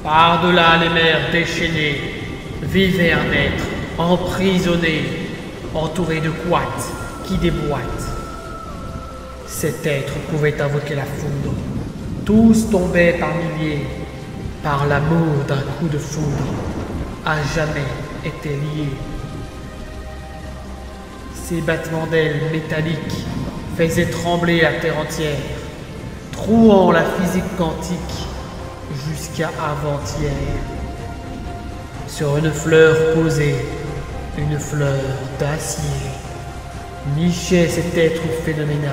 Par-delà les mers déchaînées, vivait un être emprisonné, entouré de couates qui déboîtent. Cet être pouvait invoquer la foudre. Tous tombaient par milliers, par l'amour d'un coup de foudre, à jamais étaient liés. Ces battements d'ailes métalliques faisaient trembler la terre entière, trouant la physique quantique jusqu'à avant-hier. Sur une fleur posée, une fleur d'acier, nichait cet être phénoménal,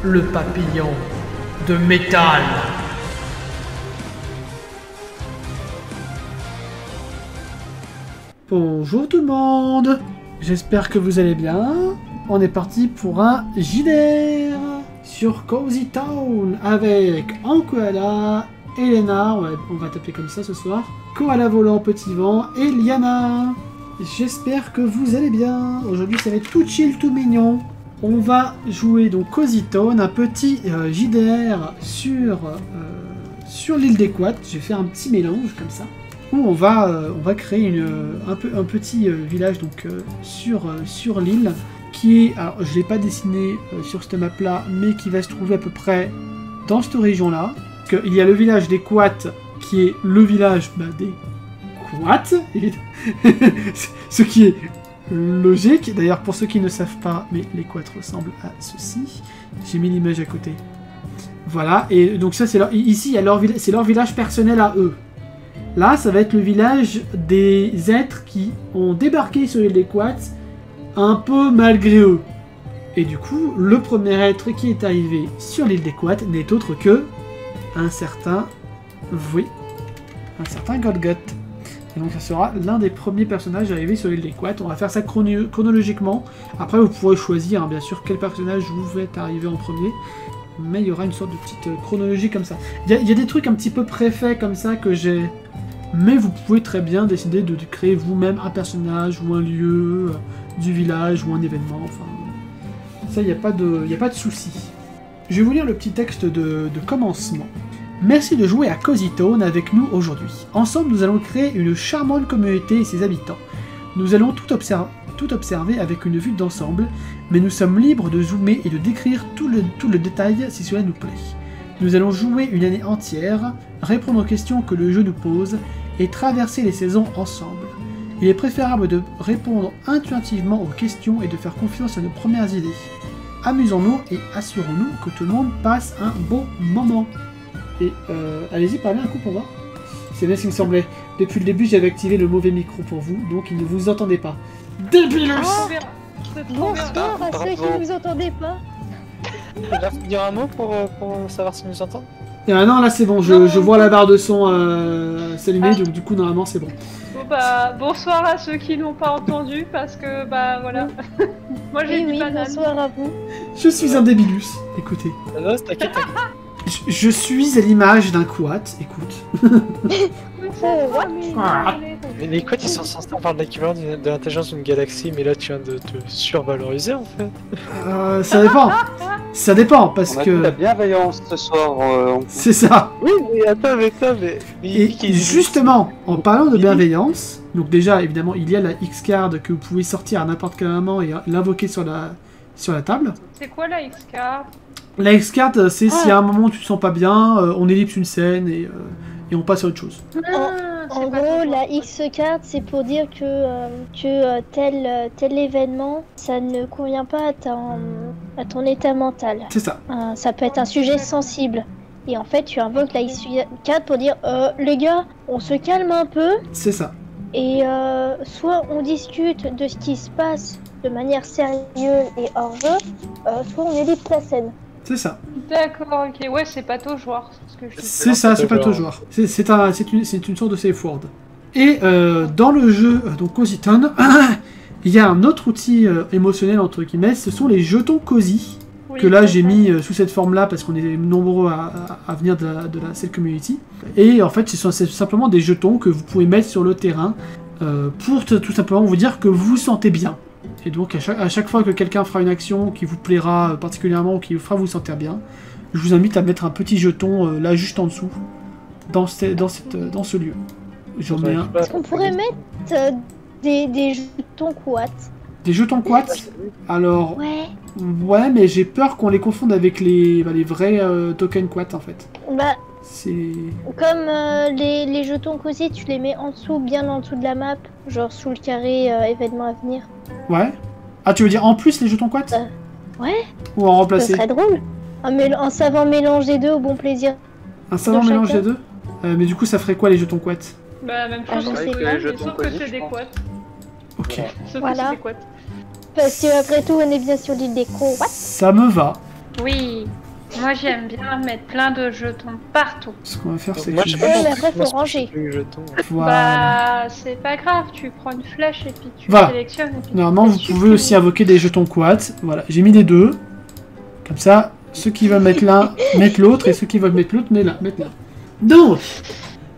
le papillon de métal. Bonjour tout le monde, j'espère que vous allez bien. On est parti pour un JDR sur Cozy Town avec Ankoala, Elena, on va taper comme ça ce soir, Koala Volant Petit Vent et Liana. J'espère que vous allez bien. Aujourd'hui ça va être tout chill, tout mignon. On va jouer donc Cozy Town, un petit JDR sur l'île des Couates. J'ai fait un petit mélange comme ça, où on va créer un petit village donc sur l'île, qui est, alors je ne l'ai pas dessiné sur cette map là, mais qui va se trouver à peu près dans cette région là. Il y a le village des Couates, qui est le village des Couates, ce qui est logique. D'ailleurs, pour ceux qui ne savent pas, mais les Couates ressemblent à ceci. J'ai mis l'image à côté. Voilà, et donc ça c'est ici c'est leur village personnel à eux. Là, ça va être le village des êtres qui ont débarqué sur l'île des Couates un peu malgré eux. Et du coup, le premier être qui est arrivé sur l'île des Couates n'est autre que un certain Golgot. Et donc ça sera l'un des premiers personnages arrivés sur l'île des Couates. On va faire ça chronologiquement. Après, vous pourrez choisir, bien sûr, quel personnage vous faites arriver en premier. Mais il y aura une sorte de petite chronologie comme ça. Il y a des trucs un petit peu préfaits comme ça que j'ai... Mais vous pouvez très bien décider de créer vous-même un personnage ou un lieu du village ou un événement. Enfin, ça, il n'y a pas de souci. Je vais vous lire le petit texte de commencement. Merci de jouer à Cozy Town avec nous aujourd'hui. Ensemble, nous allons créer une charmante communauté et ses habitants. Nous allons tout observer avec une vue d'ensemble, mais nous sommes libres de zoomer et de décrire tout le détail si cela nous plaît. Nous allons jouer une année entière, répondre aux questions que le jeu nous pose et traverser les saisons ensemble. Il est préférable de répondre intuitivement aux questions et de faire confiance à nos premières idées. Amusons-nous et assurons-nous que tout le monde passe un bon moment. Et allez-y, parlez un coup pour voir. C'est bien ce qui me semblait. Depuis le début, j'avais activé le mauvais micro pour vous, donc il ne vous entendait pas. Débilus! Bonsoir à ceux qui ne vous entendaient pas. Tu vas dire un mot pour savoir si nous entendent? Non, là c'est bon, je vois la barre de son s'allumer, donc du coup normalement c'est bon. Bon, bonsoir à ceux qui n'ont pas entendu, parce que voilà. Moi j'ai dit banane. Bonsoir à vous. Je suis un débilus, écoutez. Non, t'inquiète. Je suis à l'image d'un quat, écoute. Mais les quads ils sont censés avoir l'équivalent de l'intelligence d'une galaxie, mais là tu viens de te survaloriser en fait. Ça dépend. Ça dépend parce on a que. de la bienveillance ce soir. C'est ça. Oui, mais attends, mais. Et justement, en parlant de bienveillance, donc déjà évidemment il y a la X-card que vous pouvez sortir à n'importe quel moment et l'invoquer sur la table. C'est quoi la X-card? La X-card, c'est si à un moment tu te sens pas bien, on ellipse une scène et on passe à autre chose. En gros, la X-card, c'est pour dire que tel événement, ça ne convient pas à ton état mental. C'est ça. Ça peut être un sujet sensible. Et en fait, tu invoques la X-card pour dire les gars, on se calme un peu. C'est ça. Et soit on discute de ce qui se passe de manière sérieuse et hors jeu, soit on ellipse la scène. C'est ça. D'accord, ok, ouais, c'est pataugeoire. C'est ça, c'est pataugeoire. C'est une sorte de safe word. Et dans le jeu, donc Cozy Town, il y a un autre outil émotionnel, entre guillemets, ce sont les jetons Cozy, que là j'ai mis sous cette forme-là parce qu'on est nombreux à venir de la Cell Community. Et en fait, c'est simplement des jetons que vous pouvez mettre sur le terrain pour tout simplement vous dire que vous vous sentez bien. Et donc à chaque fois que quelqu'un fera une action qui vous plaira particulièrement ou qui vous fera vous sentir bien, je vous invite à mettre un petit jeton là juste en dessous dans ce lieu. J'en mets un. Est-ce qu'on pourrait mettre des jetons quartz? Des jetons quartz? Alors, Ouais. mais j'ai peur qu'on les confonde avec les vrais tokens quartz en fait. Bah, C'est... comme les jetons Cozy, tu les mets en dessous, bien en dessous de la map, genre sous le carré événement à venir. Ouais. Ah, tu veux dire en plus les jetons quartz? Ouais, Ou en ça remplacer? serait drôle. Un savant mélange des deux au bon plaisir. Un savant dans mélange chacun. des deux? Mais du coup, ça ferait quoi les jetons quartz? Bah, même Ah, chose je que sais les pas. quads, jetons sauf que Cozy, c'est je des pense. quads. Ok. Sauf que Voilà. c'est des quads. Parce que après tout, on est bien sur l'île des Croats. Ça me va. Oui, moi j'aime bien mettre plein de jetons partout. Ce qu'on va faire, c'est Moi, que je je sais vais... Ouais, mais pas après, faut pourquoi ranger. les jetons. Voilà. Bah, c'est pas grave, tu prends une flèche et puis tu Voilà. sélectionnes. Et puis Normalement, tu vous fais pouvez aussi invoquer des jetons quartz. Voilà, j'ai mis les deux. Comme ça, ceux qui veulent mettre l'un, mettent l'autre, et ceux qui veulent mettre l'autre, mettent l'un. Donc,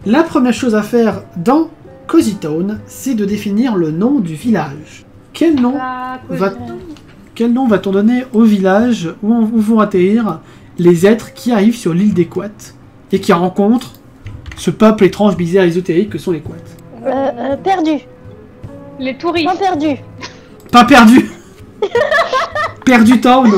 la première chose à faire dans Cozy Town, c'est de définir le nom du village. Quel nom Ah, Quel nom va-t-on donner au village où vont atterrir les êtres qui arrivent sur l'île des Quats et qui rencontrent ce peuple étrange, bizarre, ésotérique que sont les Quats? Perdu. Les touristes. Pas perdu. Pas perdu. Perdu Town.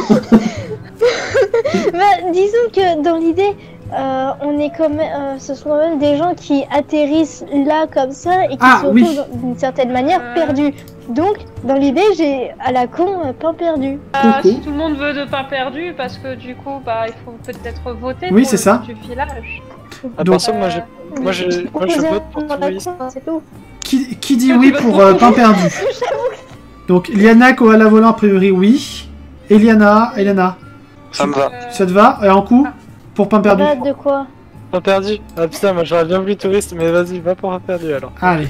Bah, disons que dans l'idée, on est comme, ce sont même des gens qui atterrissent là comme ça et qui Ah, sont oui. d'une certaine manière perdus. Donc, dans l'idée, j'ai à la con pas perdu. Coco. Si tout le monde veut de pain perdu, parce que du coup, bah, il faut peut-être voter Oui, pour c'est le ça. nom du village. Ah, Donc- perso, moi je vote pour touriste. C'est tout. Qui dit oui pour pain perdu? Donc, Liana, Koala Volant, a priori, oui. Eliana, Ça me va. ça te va? Et en coup? Pour pain perdu. Bah, de quoi? Pas perdu. Ah putain, moi j'aurais bien voulu touriste, mais vas-y, va pour un perdu alors. Allez.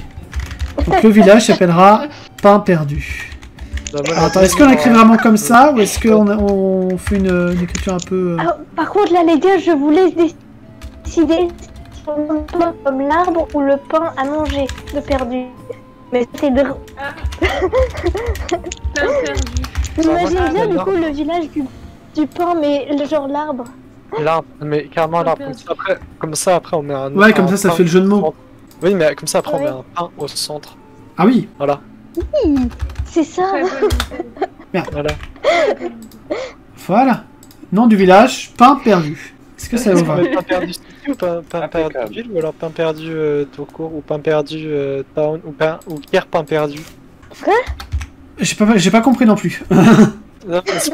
Donc, le village s'appellera Pain perdu. Bah, moi, Alors, attends, est-ce qu'on écrit vraiment comme ça ou est-ce qu'on fait une écriture un peu... Ah, par contre, là, les gars, je vous laisse décider si on veut le pain comme l'arbre ou le pain à manger de perdu. Mais c'est drôle. Pain perdu. J'imagine moi, bien du j'adore. coup le village du pain, mais genre l'arbre. L'arbre, mais carrément l'arbre. Comme ça, après on met un. Ouais, comme un ça pain fait le jeu de au mots. centre. Oui, mais comme ça, après on Ouais. met un pain au centre. Ah oui. Voilà. C'est ça. Très bonne idée. Voilà. Voilà. Nom du village, Pain perdu. Est-ce que ça vous Est-ce qu'on va? met pain perdu city ou pain perdu Impeccable. ville ou alors pain perdu tout court ou pain perdu town ou pierre pain perdu. J'ai pas compris non plus. Non, est-ce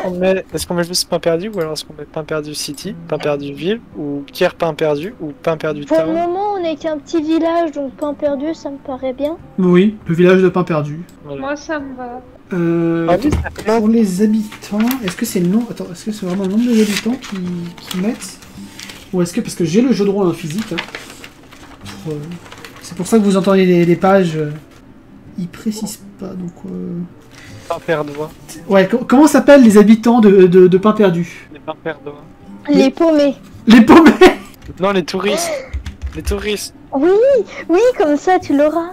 qu'on met juste pain perdu ou alors est-ce qu'on met pain perdu city, pain perdu ville ou pierre pain perdu ou pain perdu Pour le town? moment, on n'est qu'un petit village, donc pain perdu, ça me paraît bien. Oui, le village de Pain perdu. Voilà. Moi, ça me va. Ah oui, ça fait Pour les habitants, est-ce que c'est le nom? Attends, est-ce que c'est vraiment le nombre des habitants qui mettent? Ou est-ce que, parce que j'ai le jeu de rôle en physique, hein, c'est pour ça que vous entendez les pages, ils précisent pas, donc... pain perdois. Ouais, comment s'appellent les habitants de Pain perdu? Les pains perdois. Les paumés. Les paumés. Non, les touristes. Les touristes. Oui, oui, comme ça tu l'auras.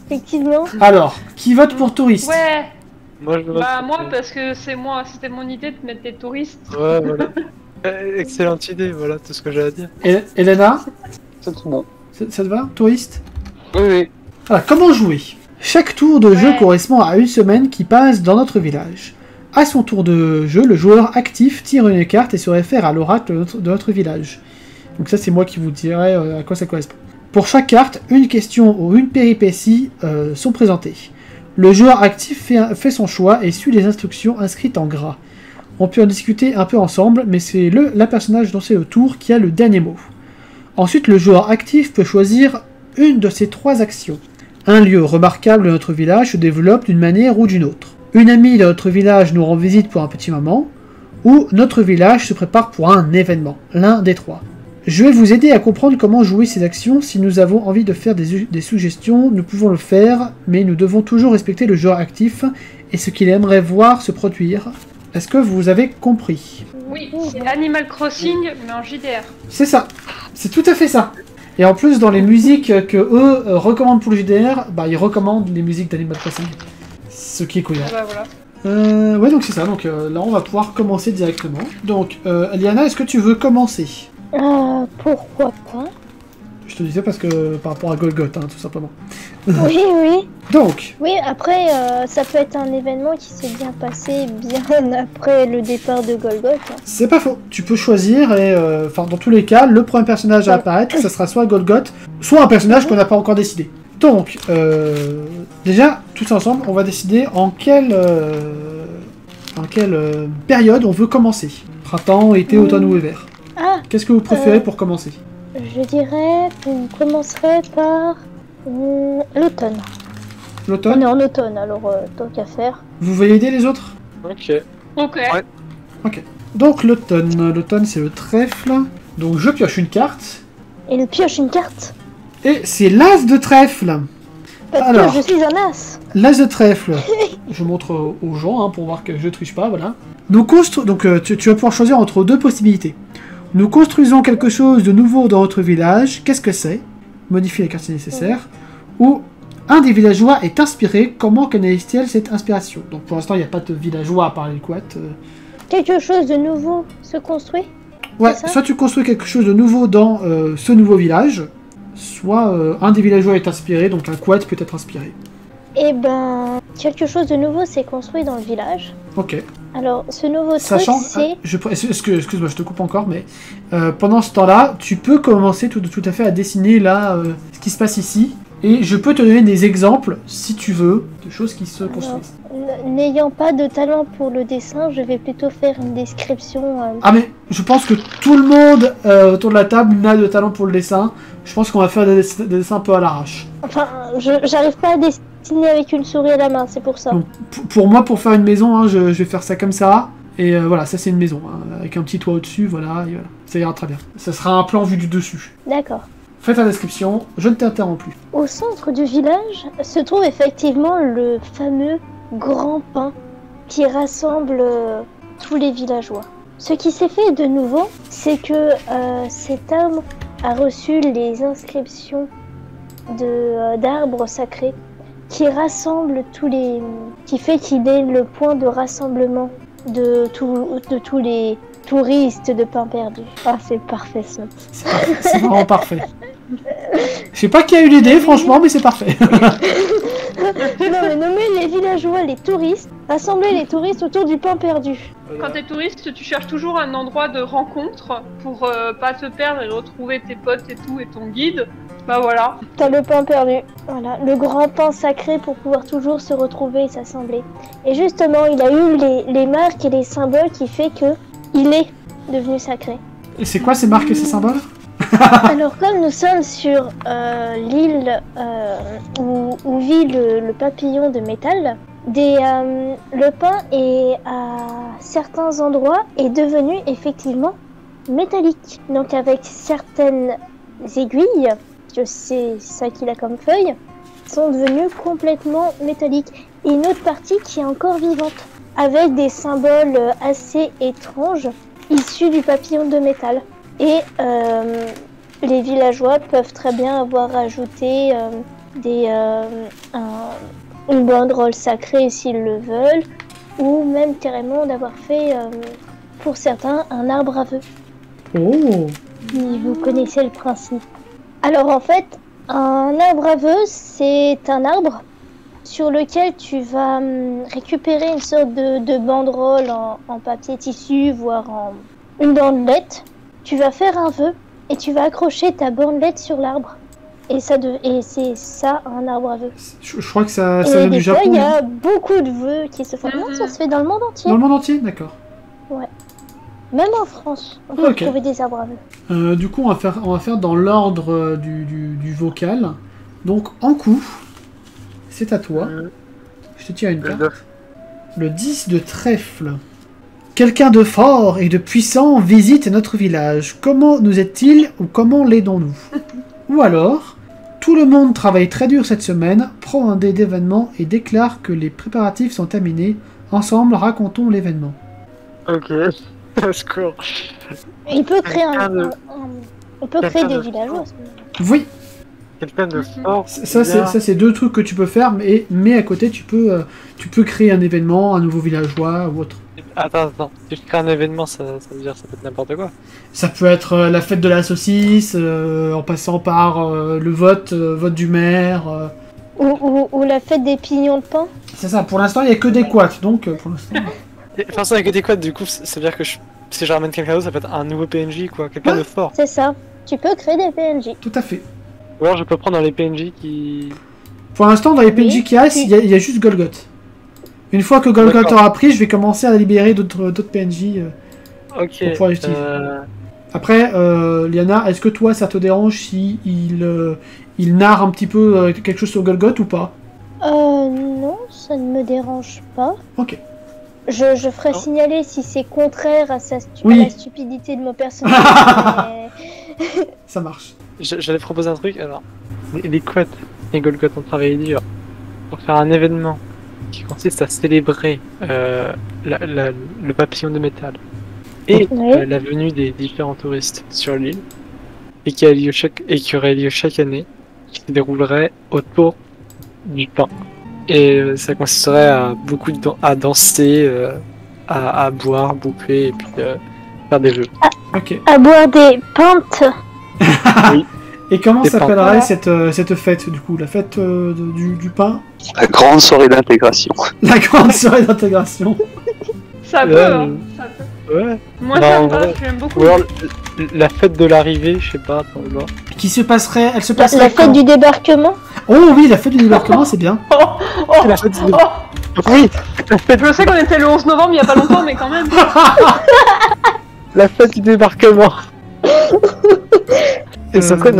Effectivement. Alors, qui vote pour touriste? Ouais, Moi, je vote bah pour- moi, parce que c'était mon idée de mettre des touristes. Ouais, voilà. Excellente idée, voilà tout ce que j'ai à dire. Elena, C'est tout bon. ça te va? Touriste? Oui, oui. Voilà, comment jouer? Chaque tour de jeu Ouais. correspond à une semaine qui passe dans notre village. À son tour de jeu, le joueur actif tire une carte et se réfère à l'oracle de notre village. Donc ça, c'est moi qui vous dirai à quoi ça correspond. Pour chaque carte, une question ou une péripétie sont présentées. Le joueur actif fait son choix et suit les instructions inscrites en gras. On peut en discuter un peu ensemble, mais c'est la personnage dont c'est le tour qui a le dernier mot. Ensuite, le joueur actif peut choisir une de ces trois actions. Un lieu remarquable de notre village se développe d'une manière ou d'une autre. Une amie de notre village nous rend visite pour un petit moment, ou notre village se prépare pour un événement, l'un des trois. Je vais vous aider à comprendre comment jouer ces actions. Si nous avons envie de faire des suggestions, nous pouvons le faire, mais nous devons toujours respecter le joueur actif et ce qu'il aimerait voir se produire. Est-ce que vous avez compris? Oui, c'est Animal Crossing, mais en JDR. C'est ça, c'est tout à fait ça. Et en plus, dans les musiques que eux recommandent pour le JDR, bah, ils recommandent les musiques d'Animal Crossing. Ce qui est cool. Bah voilà. Ouais, donc c'est ça. Donc là, on va pouvoir commencer directement. Donc, Liana, est-ce que tu veux commencer? Pourquoi pas? Je te disais parce que par rapport à Golgoth, hein, tout simplement. Oui, oui. Donc, Oui, après, ça peut être un événement qui s'est bien passé bien après le départ de Golgoth. Hein. c'est pas faux. Tu peux choisir et, enfin, dans tous les cas, le premier personnage à apparaître, ça sera soit Golgoth, soit un personnage qu'on n'a pas encore décidé. Donc, déjà, tous ensemble, on va décider en quelle période on veut commencer. Printemps, été, automne ou hiver. Ah, Qu'est-ce que vous préférez pour commencer? je dirais qu'on commencerait par l'automne. On L'automne? est en automne, alors tant qu'à faire. Vous voulez aider les autres? Ok. Ok. Ouais. Ok. Donc l'automne. L'automne, c'est le trèfle. Donc je pioche une carte. Et le pioche une carte. Et c'est l'as de trèfle. Parce Alors. que je suis un as. L'as de trèfle. Je montre aux gens hein, pour voir que je triche pas, voilà. Donc tu vas pouvoir choisir entre deux possibilités. Nous construisons quelque chose de nouveau dans notre village. Qu'est-ce que c'est? Modifier la carte si nécessaire. Ou un des villageois est inspiré. Comment canalise-t-elle cette inspiration? Donc pour l'instant, il n'y a pas de villageois à part les couettes. Quelque chose de nouveau se construit. Ouais, C'est ça soit tu construis quelque chose de nouveau dans ce nouveau village, soit un des villageois est inspiré, donc un quad peut être inspiré. Eh ben, quelque chose de nouveau s'est construit dans le village. Ok. Alors, ce nouveau Sachant, truc, c'est... excuse-moi, je te coupe encore, mais pendant ce temps-là, tu peux commencer tout à fait à dessiner là ce qui se passe ici, et je peux te donner des exemples, si tu veux, de choses qui se construisent. N'ayant pas de talent pour le dessin, je vais plutôt faire une description. Ah mais je pense que tout le monde autour de la table n'a de talent pour le dessin. Je pense qu'on va faire des dessins un peu à l'arrache. Enfin, j'arrive pas à dessiner avec une souris à la main, c'est pour ça. Donc, pour moi, pour faire une maison, hein, je vais faire ça comme ça. Et voilà, ça c'est une maison, hein, avec un petit toit au-dessus, voilà, et voilà. Ça ira très bien. Ça sera un plan vu du dessus. D'accord. Faites la description, je ne t'interromps plus. Au centre du village se trouve effectivement le fameux grand pin qui rassemble tous les villageois. Ce qui s'est fait de nouveau, c'est que cet arbre a reçu les inscriptions d'arbres sacrés qui rassemblent tous les... qui fait qu'il est le point de rassemblement de tous les touristes de Pain Perdu. Ah, c'est parfait ça. C'est vraiment parfait. Je sais pas qui a eu l'idée, franchement, mais c'est parfait. Non mais nommer les villageois, les touristes, rassembler les touristes autour du Pain Perdu. Quand t'es touriste, tu cherches toujours un endroit de rencontre pour pas te perdre et retrouver tes potes et tout et ton guide. Bah voilà. T'as le pain perdu. Voilà, le grand pain sacré pour pouvoir toujours se retrouver et s'assembler. Et justement, il a eu les marques et les symboles qui fait que il est devenu sacré. Et c'est quoi ces marques et ces symboles? Alors comme nous sommes sur l'île où vit le papillon de métal, le pain est à certains endroits est devenu effectivement métallique. Donc avec certaines aiguilles, je sais ça qu'il a comme feuille, sont devenues complètement métalliques. Et une autre partie qui est encore vivante, avec des symboles assez étranges issus du papillon de métal. Et les villageois peuvent très bien avoir ajouté une banderole sacrée s'ils le veulent, ou même carrément d'avoir fait, pour certains, un arbre à vœux. Oh. Si vous connaissez le principe. Alors en fait, un arbre à vœux, c'est un arbre sur lequel tu vas récupérer une sorte de banderole en papier tissu, voire en une bandelette. Tu vas faire un vœu et tu vas accrocher ta bandelette sur l'arbre. Et c'est ça un arbre à vœux. Je crois que ça Et vient des du fois, Japon. il y a beaucoup de vœux qui se font. Non, ça se fait dans le monde entier. Dans le monde entier? D'accord. Même en France, on peut Ok. trouver des arbres à vœux. Du coup, on va faire dans l'ordre du vocal. Donc, en coup, c'est à toi. Je te tire une carte. Le 10 de trèfle. Quelqu'un de fort et de puissant visite notre village. Comment nous est-il ou comment l'aidons-nous? Ou alors, tout le monde travaille très dur cette semaine, prend un dé d'événement et déclare que les préparatifs sont terminés. Ensemble, racontons l'événement. Ok. Score. Il peut créer Quelqu'un de- on peut créer quelqu'un des de villageois. Oui. quelqu'un de fort. Ça, c'est deux trucs que tu peux faire, mais à côté, tu peux créer un événement, un nouveau villageois ou autre. Attends. Si je crée un événement, ça veut dire ça peut être n'importe quoi. Ça peut être la fête de la saucisse, en passant par le vote du maire. Ou la fête des pignons de pain. C'est ça, pour l'instant, il n'y a que des quads, donc pour l'instant... Enfin, ça avec des quads, du coup, ça veut dire que si je ramène quelqu'un d'autre, ça peut être un nouveau PNJ, quoi. Quelqu'un de fort. C'est ça. Tu peux créer des PNJ. Tout à fait. Ou alors je peux prendre dans les PNJ qui... Pour l'instant, dans les PNJ Oui, qui restent, il y a juste Golgoth. Une fois que Golgoth D'accord. aura pris, je vais commencer à libérer d'autres PNJ Ok. pour pouvoir l'utiliser. Après, Liana, est-ce que toi, ça te dérange si il narre un petit peu quelque chose sur Golgoth ou pas? Non, ça ne me dérange pas. Ok. Je ferai Non. signaler si c'est contraire à Oui. à la stupidité de mon personnage. mais- Ça marche. J'allais proposer un truc, alors. Les quads et Golgoth ont travaillé dur pour faire un événement qui consiste à célébrer le papillon de métal et Oui. la venue des différents touristes sur l'île et qui aurait lieu chaque année, qui se déroulerait autour du pain. Et ça consisterait à à danser, à boire, bouffer et puis faire des jeux. Ok. À boire des pintes. Et comment Des s'appellerait pains. cette fête, du coup? La fête du pain? La grande soirée d'intégration. La grande soirée d'intégration. Ça peut, Ouais, hein. Ça peut. Ouais. Moi, Non, ça me en va, vrai. j'aime beaucoup. Ou alors la fête de l'arrivée, je sais pas, attends, on va voir. Qui se passerait... Elle se La passerait fête quand? du débarquement. Oh oui, la fête du débarquement, c'est bien. La fête du... Oh, Oui, je sais qu'on était le 11 novembre il y a pas longtemps, mais quand même. la fête du débarquement. Et ça serait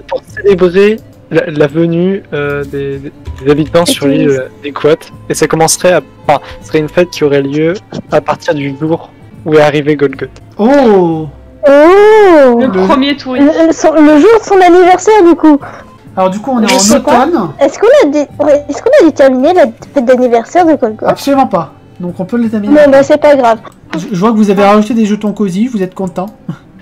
pour célébrer la venue des habitants sur l'île des Quats. Et ça commencerait enfin, ce serait une fête qui aurait lieu à partir du jour où est arrivé Golgoth. Oh! Oh Le premier touriste. le jour de son anniversaire du coup. Alors du coup, on est Je en sais pas. automne. Est-ce qu'on a déterminé la fête d'anniversaire de Golgoth? Absolument pas. Donc on peut le déterminer. Non, bah c'est pas grave. Je vois que vous avez rajouté des jetons cosy, vous êtes content.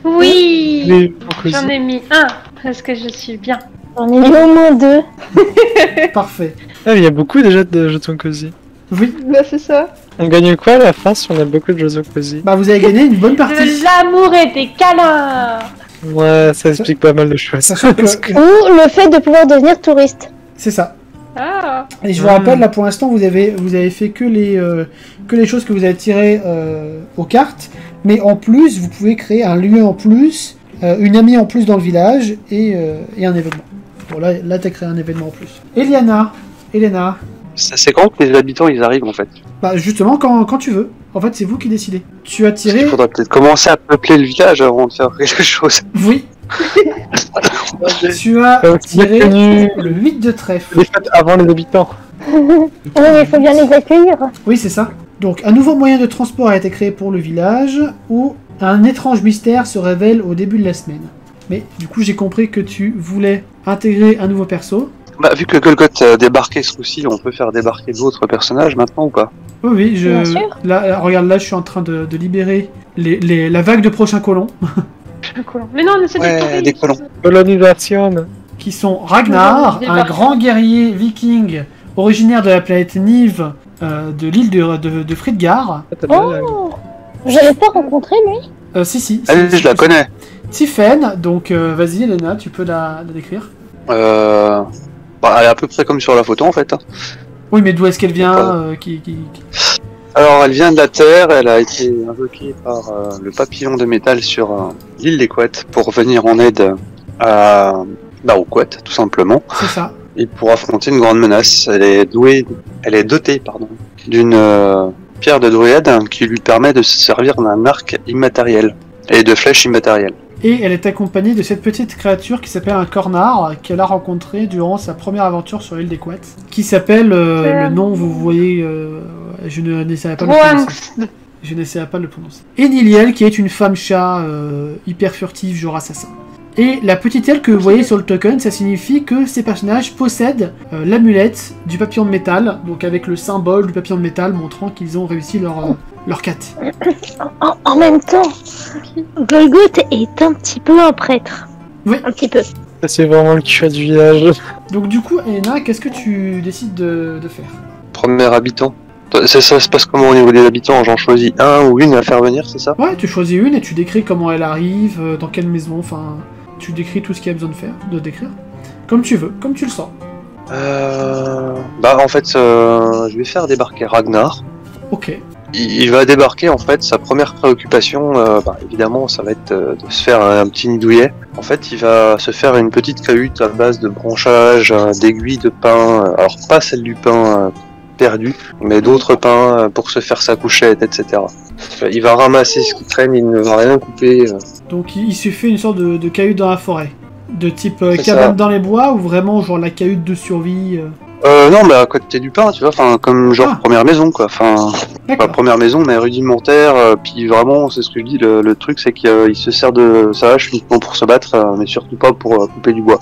Oui, Mais j'en ai mis un parce que je suis bien. J'en ai mis au moins 2. Parfait. Ah, il y a beaucoup déjà de jetons cosy. Oui, Bah c'est ça. On gagne quoi à la fin si on a beaucoup de jetons cosy? bah vous avez gagné une bonne De partie. l'amour et des câlins. Ouais, ça explique pas mal de choses. Sachant que Ou le fait de pouvoir devenir touriste. c'est ça. Ah. Et je vous rappelle, là pour l'instant, vous avez fait que les choses que vous avez tirées aux cartes. Mais en plus, vous pouvez créer un lieu en plus, une amie en plus dans le village et un événement. Bon, là t'as créé un événement en plus. Elena, C'est quand que les habitants ils arrivent en fait. bah justement quand tu veux. En fait, c'est vous qui décidez. Tu as tiré. Il faudrait peut-être commencer à peupler le village avant de faire quelque chose. Oui. Tu as Donc, tiré connu le 8 de trèfle. les fêtes avant les habitants. Oui, mais il faut bien les accueillir. Oui, c'est ça. Donc, un nouveau moyen de transport a été créé pour le village, où un étrange mystère se révèle au début de la semaine. Mais du coup, j'ai compris que tu voulais intégrer un nouveau perso. Bah vu que Golgoth a débarqué ce coup-ci, on peut faire débarquer d'autres personnages maintenant ou pas? Oui, Bien sûr. Là, regarde, là, je suis en train de libérer la vague de prochains colons, Mais non, mais c'est Ouais, des touristes. des colons. qui Colonisation. sont Ragnar, Des un barques. grand guerrier viking originaire de la planète Nive, de l'île de Fridgar. Oh, j'avais pas rencontré lui. Si. Allez, je la connais. Tiffen, donc vas-y, Elena, tu peux la décrire. Bah, elle est à peu près comme sur la photo en fait. Oui, mais d'où est-ce qu'elle vient Alors, elle vient de la Terre, elle a été invoquée par le papillon de métal sur l'île des Quats pour venir en aide aux Quats, tout simplement, C'est ça. et pour affronter une grande menace. Elle est dotée d'une pierre de druide qui lui permet de se servir d'un arc immatériel et de flèches immatérielles. Et elle est accompagnée de cette petite créature qui s'appelle un cornard, qu'elle a rencontré durant sa première aventure sur l'île des Quats, qui s'appelle, le nom, vous voyez, je n'essaierai pas de le prononcer. Wanks. Je n'essaierai pas de le prononcer. Et Niliel, qui est une femme chat hyper furtive, genre assassin. Et la petite aile que vous voyez sur le token, ça signifie que ces personnages possèdent l'amulette du papillon de métal, donc avec le symbole du papillon de métal montrant qu'ils ont réussi leur quête. En même temps, Golgoth est un petit peu un prêtre. Oui. Un petit peu. C'est vraiment le cul du village. Donc du coup, Elena, qu'est-ce que tu décides de faire? Premier habitant. Ça se passe comment au niveau des habitants? J'en choisis un ou une à faire venir, c'est ça? Ouais, tu choisis une et tu décris comment elle arrive, dans quelle maison, enfin... Tu décris tout ce qu'il y a besoin de décrire. Comme tu veux, comme tu le sens. Bah en fait, je vais faire débarquer Ragnar. Ok. Il va débarquer, en fait, sa première préoccupation, évidemment, ça va être de se faire un petit nid douillet. En fait, il va se faire une petite cahute à base de branchages, d'aiguilles de pin, alors pas celle du pin perdu, mais d'autres pins pour se faire sa couchette, etc. Il va ramasser ce qui traîne, il ne va rien couper. Donc il se fait une sorte de cahute dans la forêt. De type C'est cabane ça. dans les bois ou vraiment genre la cahute de survie Non, mais à côté du pin, tu vois, enfin, comme genre Ah. première maison, quoi. Enfin, pas D'accord. première maison, mais rudimentaire. Puis vraiment, c'est ce que je dis, le truc, c'est qu'il se sert de sa hache uniquement pour se battre, mais surtout pas pour couper du bois.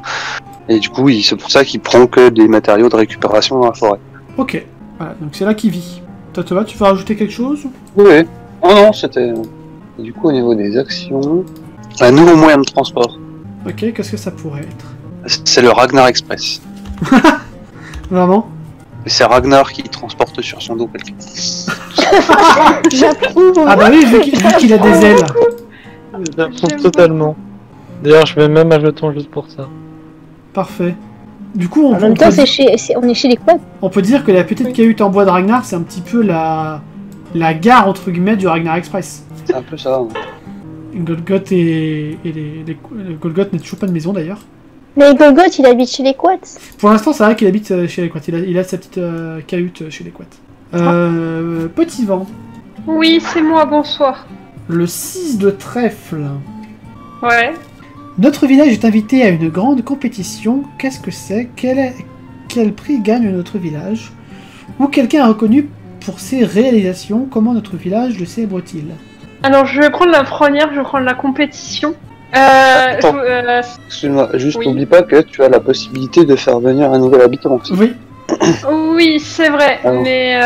Et du coup, c'est pour ça qu'il prend que des matériaux de récupération dans la forêt. Ok. Voilà, donc c'est là qu'il vit. Toi, tu veux rajouter quelque chose? Oui. Oh non, c'était... Et du coup, au niveau des actions... Un nouveau moyen de transport. Ok, qu'est-ce que ça pourrait être? C'est le Ragnar Express. Vraiment? Et c'est Ragnar qui transporte sur son dos quelqu'un. J'approuve. Ah bah oui, vu qu'il a des ailes. J'approuve totalement. D'ailleurs, je vais même un jeton juste pour ça. Parfait. Du coup, En même temps, on est chez les quads. on peut dire que la petite cahute en bois de Ragnar, c'est un petit peu la gare, entre guillemets, du Ragnar Express. C'est un peu ça. Hein. Golgoth et Golgoth n'a toujours pas de maison d'ailleurs. Mais Golgoth, il habite chez les quads. Pour l'instant, c'est vrai qu'il habite chez les Quats. Il a sa petite cahute chez les Quats. Petit vent. Oui, c'est moi, bonsoir. Le 6 de trèfle. Ouais. Notre village est invité à une grande compétition. Qu'est-ce que c'est? Quel prix gagne notre village? Ou quelqu'un est reconnu pour ses réalisations? Comment notre village le célèbre-t-il? Alors, je vais prendre la première, je vais prendre la compétition. Attends. Je- Excuse-moi, juste Oui. n'oublie pas que tu as la possibilité de faire venir un nouvel habitant aussi. Oui. Oui, c'est vrai, Ah bon. mais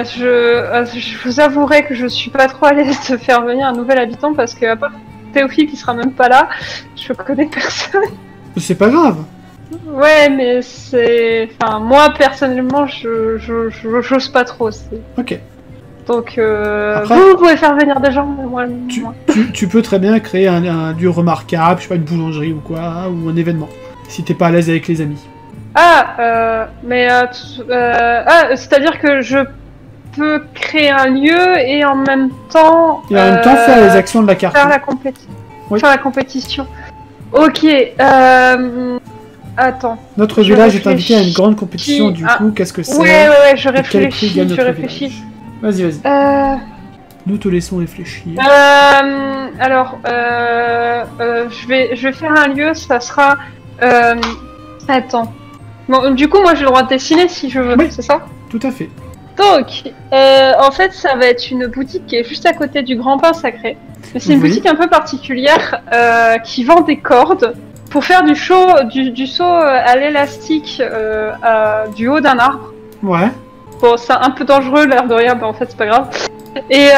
je vous avouerai que je suis pas trop à l'aise de faire venir un nouvel habitant parce que, à part Théophile qui sera même pas là, je connais personne. C'est pas grave. Ouais, mais c'est. Enfin, moi personnellement, j'ose pas trop. Ok. Donc, Après- vous pouvez faire venir des gens, mais moi. Tu peux très bien créer un lieu remarquable, je sais pas, une boulangerie ou quoi, ou un événement. Si t'es pas à l'aise avec les amis. C'est-à-dire que je peux créer un lieu et en même temps. Et en même temps, faire les actions de la carte. Faire la compétition. Oui. Faire la compétition. Ok. Attends. Notre Je village est invité à une réfléchis. grande compétition, du Ah. coup, qu'est-ce que c'est? Ouais, je Et quel prix réfléchis. gagne Je notre réfléchis. village? Vas-y. Euh. Nous te laissons réfléchir. Je vais faire un lieu, ça sera. Attends. Bon, du coup, moi j'ai le droit de dessiner si je veux, Oui. c'est ça? Tout à fait. Donc, en fait, ça va être une boutique qui est juste à côté du Grand Pain Sacré. Mais c'est une Oui. boutique un peu particulière qui vend des cordes pour faire du saut à l'élastique du haut d'un arbre. Ouais. Bon, c'est un peu dangereux, l'air de rien, mais en fait, c'est pas grave. Et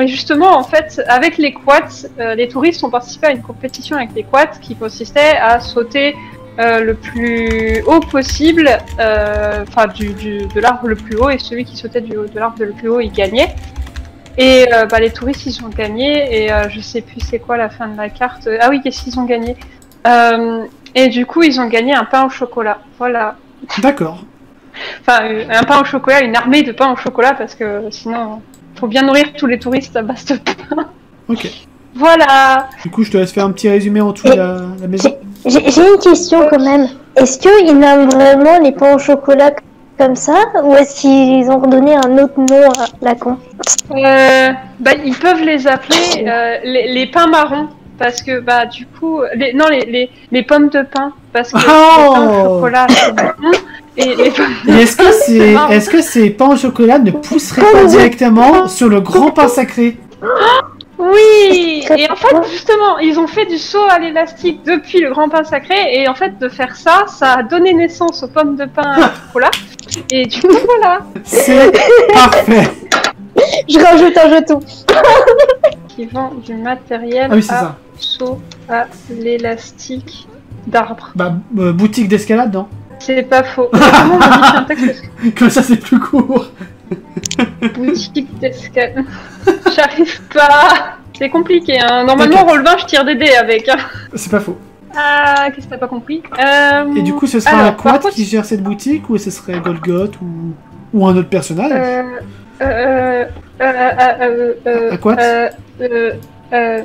justement, en fait, avec les quads, les touristes ont participé à une compétition avec les quads qui consistait à sauter le plus haut possible, de l'arbre le plus haut, et celui qui sautait de l'arbre le plus haut, il gagnait. Et les touristes, ils ont gagné, et je sais plus c'est quoi la fin de la carte. Ah oui, qu'est-ce qu'ils ont gagné? Et du coup, ils ont gagné un pain au chocolat. Voilà. D'accord. Enfin, un pain au chocolat, une armée de pain au chocolat, parce que sinon, faut bien nourrir tous les touristes à base de pain. Ok. Voilà. Du coup, je te laisse faire un petit résumé en tout de la maison. J'ai une question quand même. Est-ce qu'ils nomment vraiment les pains au chocolat comme ça, ou est-ce qu'ils ont donné un autre nom à la con? Ils peuvent les appeler les pains marrons, parce que du coup, les pommes de pain, parce que les pains au chocolat, c'est marron, et les pommes de Et c'est marrant. est-ce que ces pains au chocolat ne pousseraient pas directement sur le grand pain sacré? Oui. Et en fait, justement, ils ont fait du saut à l'élastique depuis le grand pain sacré, et en fait, de faire ça, ça a donné naissance aux pommes de pain au chocolat, et du coup, voilà. C'est parfait. Je rajoute un jeton. Qui vend du matériel Ah oui, c'est à ça. saut à l'élastique d'arbres. Bah, boutique d'escalade, non? C'est pas faux. Comment on modifie un texte Comme ça, c'est plus court. boutique d'escalade? J'arrive pas. C'est compliqué. Hein. Normalement, T'inquiète. roll 20, je tire des dés avec. Hein. C'est pas faux. Ah, qu'est-ce que t'as pas compris Et du coup, ce serait alors, un par quad contre- qui gère cette boutique ou ce serait Golgoth ou un autre personnage? À quoi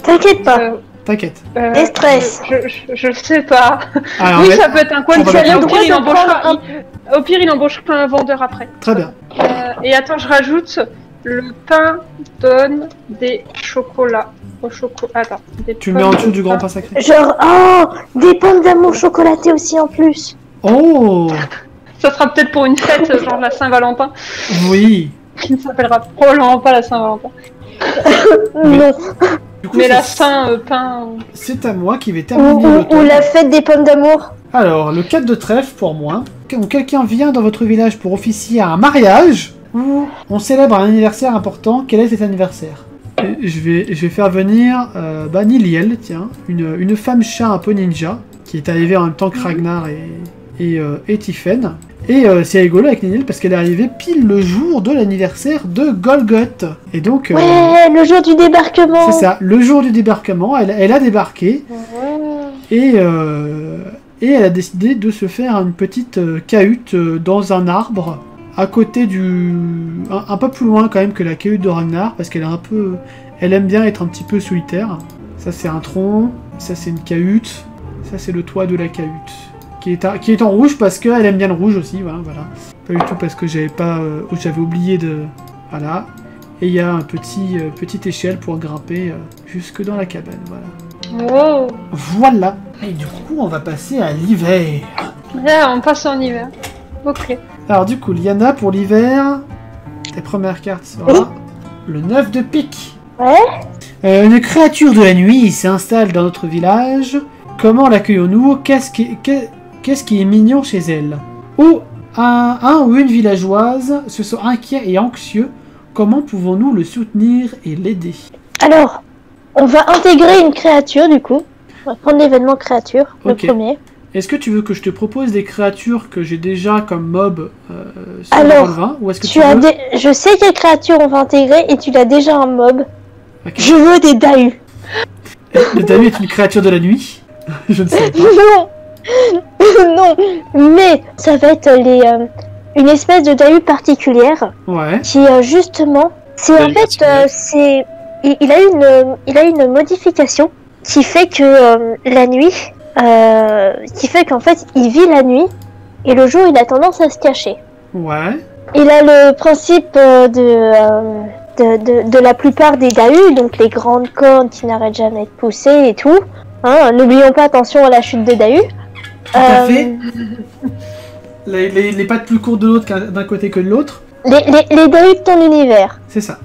T'inquiète pas. T'inquiète. Les stress. Je sais pas. Alors, Oui, mais- ça peut être un quad. on va Tu as mettre- au pire, il droit de embauchera. prendre Au pire, il embauchera un vendeur après. Très bien. Et attends, je rajoute le pain donne des chocolats. Au Attends. Tu le mets en dessous du grand pain sacré. Genre, oh, des pommes d'amour chocolatées aussi en plus. Oh Ça sera peut-être pour une fête, genre la Saint-Valentin, oui. qui ne s'appellera probablement pas la Saint-Valentin. Mais- Non. Du coup, Mais la c'est- Saint-Pain. c'est à moi qui vais Ou, terminer le ou tour. la fête des pommes d'amour. Alors, le 4 de trèfle pour moi. Quand quelqu'un vient dans votre village pour officier à un mariage ou on célèbre un anniversaire important, quel est cet anniversaire? Et je vais faire venir Niliel, tiens, une femme chat un peu ninja, qui est arrivée en même temps que Ragnar et Tiffen. Et c'est rigolo avec Niliel parce qu'elle est arrivée pile le jour de l'anniversaire de Golgoth. Et donc, Ouais, le jour du débarquement. c'est ça, le jour du débarquement, elle a débarqué. Et elle a décidé de se faire une petite cahute dans un arbre, à côté un peu plus loin quand même que la cahute de Ragnar, parce qu'elle est un peu... Elle aime bien être un petit peu solitaire. Ça c'est un tronc, ça c'est une cahute, ça c'est le toit de la cahute. Qui est en rouge parce qu'elle aime bien le rouge aussi, voilà. Pas du tout parce que j'avais oublié de... Voilà. Et il y a un petite échelle pour grimper jusque dans la cabane, voilà. Wow. Voilà. Et du coup, on va passer à l'hiver. Là, on passe en hiver. Ok. Alors du coup, Liana, pour l'hiver, ta première carte sera le 9 de pique. Ouais. Une créature de la nuit s'installe dans notre village. Comment l'accueillons-nous? Qu'est-ce qui est mignon chez elle? Ou un ou une villageoise se sent inquiet et anxieux. Comment pouvons-nous le soutenir et l'aider? Alors, on va intégrer une créature du coup. On va prendre l'événement créature, Ok. le premier. Est-ce que tu veux que je te propose des créatures que j'ai déjà comme mob sur Alors, le 20 ou est-ce que Tu as veux... Je sais quelle créature on va intégrer et tu l'as déjà un mob. Ok. Je veux des Dahu. Le Dahu est une créature de la nuit? Je ne sais pas. Non. Non. Mais ça va être une espèce de Dahu particulière Ouais. qui justement, c'est en Dahu fait, particulière. c'est, il a une modification qui fait que la nuit, qui fait qu'en fait il vit la nuit et le jour il a tendance à se cacher. Ouais. Il a le principe de la plupart des Dahu, donc les grandes cornes qui n'arrêtent jamais de pousser et tout. Hein, n'oublions pas, attention à la chute de Dahu. Tout à fait. Les pattes plus courtes de l'autre d'un côté que de l'autre. Les Dahu de ton univers. C'est ça.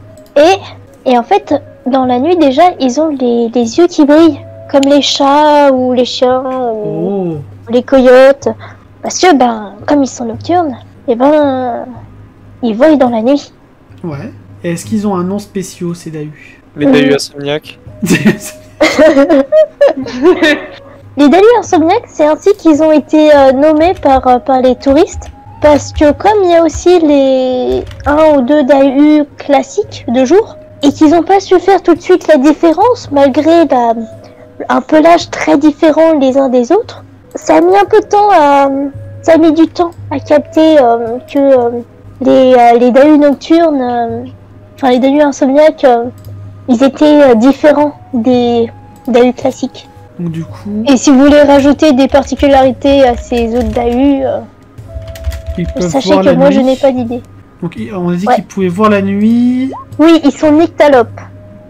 Et en fait, dans la nuit déjà, ils ont les yeux qui brillent, comme les chats ou les chiens ou Oh. les coyotes. Parce que, comme ils sont nocturnes, et ils volent dans la nuit. Ouais. Et est-ce qu'ils ont un nom spécial, ces Dahu? Les Dahu insomniaques. Les Dahu insomniaques, c'est ainsi qu'ils ont été nommés par les touristes. Parce que comme il y a aussi les 1 ou 2 Dahu classiques de jour, et qu'ils n'ont pas su faire tout de suite la différence, malgré un pelage très différent les uns des autres, ça a mis un peu de temps ça a mis du temps à capter que les Dahu nocturnes, les Dahu insomniaques, ils étaient différents des Dahu classiques. Donc du coup, Et si vous voulez rajouter des particularités à ces autres Dahu, ils peuvent sachez voir que la moi nuit. je n'ai pas d'idée. Donc on a dit Ouais. qu'ils pouvaient voir la nuit. Oui, ils sont nyctalopes.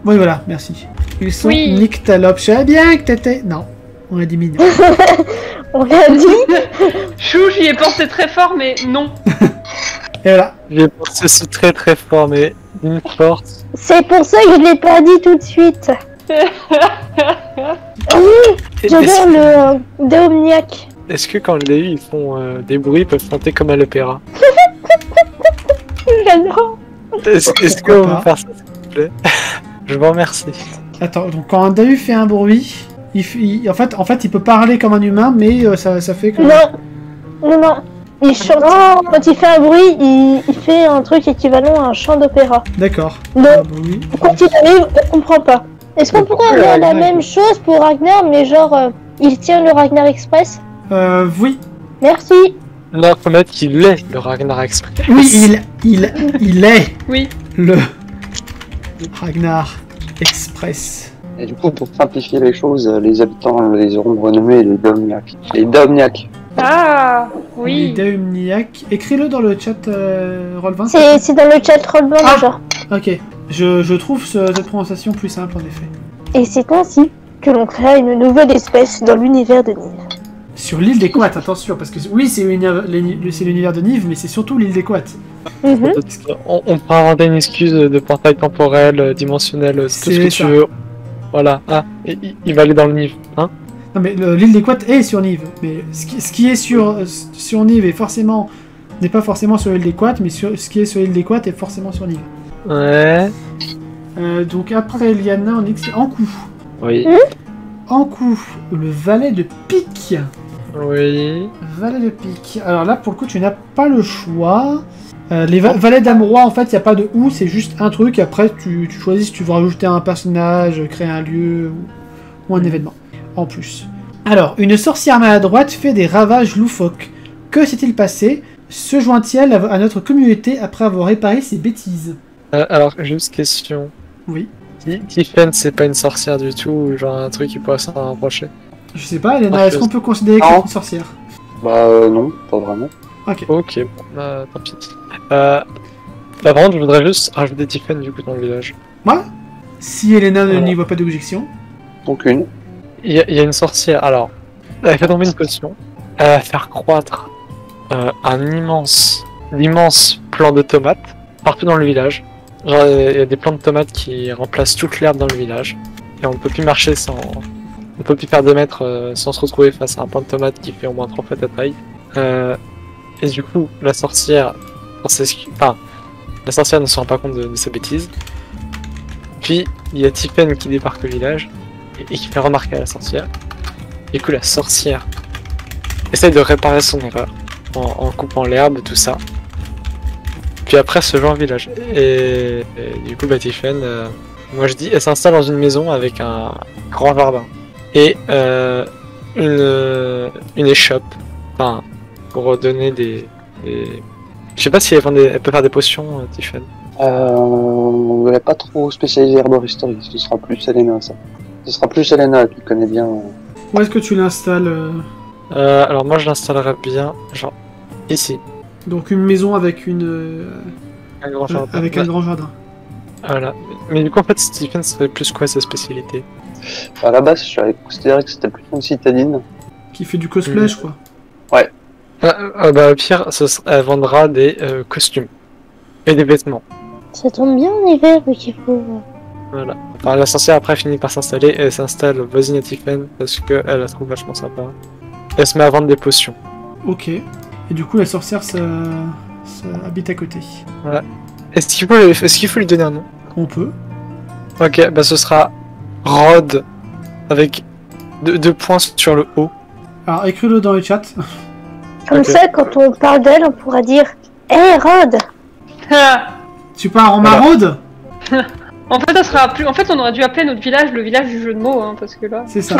Oui, voilà, merci. Ils sont Oui. nyctalopes. Je savais bien que t'étais... Non, on a dit mignon. On l'a dit. Chou, j'y ai pensé très fort, mais non. Et voilà. J'ai pensé aussi très très fort, mais une force. C'est pour ça que je l'ai pas dit tout de suite. Oui, j'adore le Daomniac. Est-ce que quand les Dahu ils font des bruits, ils peuvent chanter comme à l'opéra? J'adore. Est-ce Pourquoi qu'on pas peut faire ça, s'il vous plaît? Je vous remercie. Attends, donc quand un Dahu fait un bruit, En fait, il peut parler comme un humain, mais ça fait que... Non. Il chante. Quand il fait un bruit, il fait un truc équivalent à un chant d'opéra. D'accord. Donc, Ah, bah oui. quand il arrive, on comprend pas. Est-ce qu'on pourrait avoir la même chose pour Ragnar, mais genre, il tient le Ragnar Express? Oui. Merci. Là, faut mettre qu'il est le Ragnar Express. Oui, il est Oui. le Ragnar Express. Et du coup, pour simplifier les choses, les habitants les auront renommés les Domniacs. Les Domniacs. Ah, oui. Daumniac. Écris-le dans le chat, Roll20. C'est dans le chat Roll20 Ah. déjà. Ok. Je trouve cette prononciation plus simple, en effet. Et c'est ainsi que l'on créa une nouvelle espèce dans l'univers de Niv. Sur l'île des Quats, attention, parce que oui, c'est l'univers de Niv, mais c'est surtout l'île des Quats. Mhm. On peut inventer une excuse de portail temporel, dimensionnel, tout ce que C'est tu ça. veux. Voilà. Ah, il va aller dans le Niv, hein. Non, mais l'île des Quats est sur Niv. Mais ce qui est sur Niv n'est pas forcément sur l'île des Quats, mais ce qui est sur l'île des Quats est forcément sur Niv. Ouais. Donc après Liana, on est Ankou. Oui. Ankou, le valet de pique. Oui. Valet de pique. Alors là, pour le coup, tu n'as pas le choix. Les valets d'Amroi, en fait, il n'y a pas de ou, c'est juste un truc. Et après, tu choisis si tu veux rajouter un personnage, créer un lieu ou un événement. En plus. Alors, une sorcière maladroite fait des ravages loufoques. Que s'est-il passé? Se joint-elle à notre communauté après avoir réparé ses bêtises? Alors, juste question. Oui. Tiffen, c'est pas une sorcière du tout, ou genre un truc qui pourrait s'en rapprocher. Je sais pas, Elena, est-ce qu'on peut considérer que c'est une sorcière? Bah non, pas vraiment. Ok. Ok, bon, tant pis. Bah, par contre, je voudrais juste rajouter Tiffen du coup dans le village. Moi? Si Elena Voilà. n'y voit pas d'objection. Aucune. Il y a une sorcière, alors, elle fait tomber une potion, elle va faire croître un immense plant de tomates partout dans le village. Genre, il y a des plants de tomates qui remplacent toute l'herbe dans le village. Et on ne peut plus marcher sans... On peut plus faire 2 mètres sans se retrouver face à un plant de tomates qui fait au moins 3 fois ta taille. Et du coup, la sorcière... la sorcière ne se rend pas compte de ses bêtises. Puis, il y a Tiffen qui débarque au village et qui fait remarquer à la sorcière. Du coup, la sorcière essaye de réparer son erreur en coupant l'herbe, tout ça. Puis après, se joint au village. Et du coup, Tiffen, moi je dis, elle s'installe dans une maison avec un grand jardin. Et une échoppe. Enfin, pour donner des... Je sais pas si elle peut faire des potions, Tiffen. Elle n'est pas trop spécialisée herboristerie, ce sera plus Elena ça. Ce sera plus Elena qui connaît bien. Où est-ce que tu l'installes Alors moi je l'installerais bien, genre ici. Donc une maison avec Un grand jardin. avec un grand jardin. Voilà. Mais du coup en fait Stephen serait plus quoi sa spécialité? À la base, j'avais considéré que c'était plus une citadine. Qui fait du cosplay, je crois. Bah au pire, elle vendra des costumes et des vêtements. Ça tombe bien en hiver, vu qu'il faut... Voilà. Enfin, la sorcière après finit par s'installer et elle s'installe voisine à Tiffen parce qu'elle la trouve vachement sympa. Elle se met à vendre des potions. Ok. Et du coup, la sorcière habite à côté. Voilà. Est-ce qu'il faut lui donner un nom? On peut. Ok, bah ce sera Rod avec deux points sur le haut. Alors, écris-le dans le chat. Comme Ok. ça, quand on parle d'elle, on pourra dire « Hé, Rod !» Tu pars en Voilà. maraude? En fait, ça sera plus. En fait, on aurait dû appeler notre village le village du jeu de mots, hein, parce que là. C'est ça.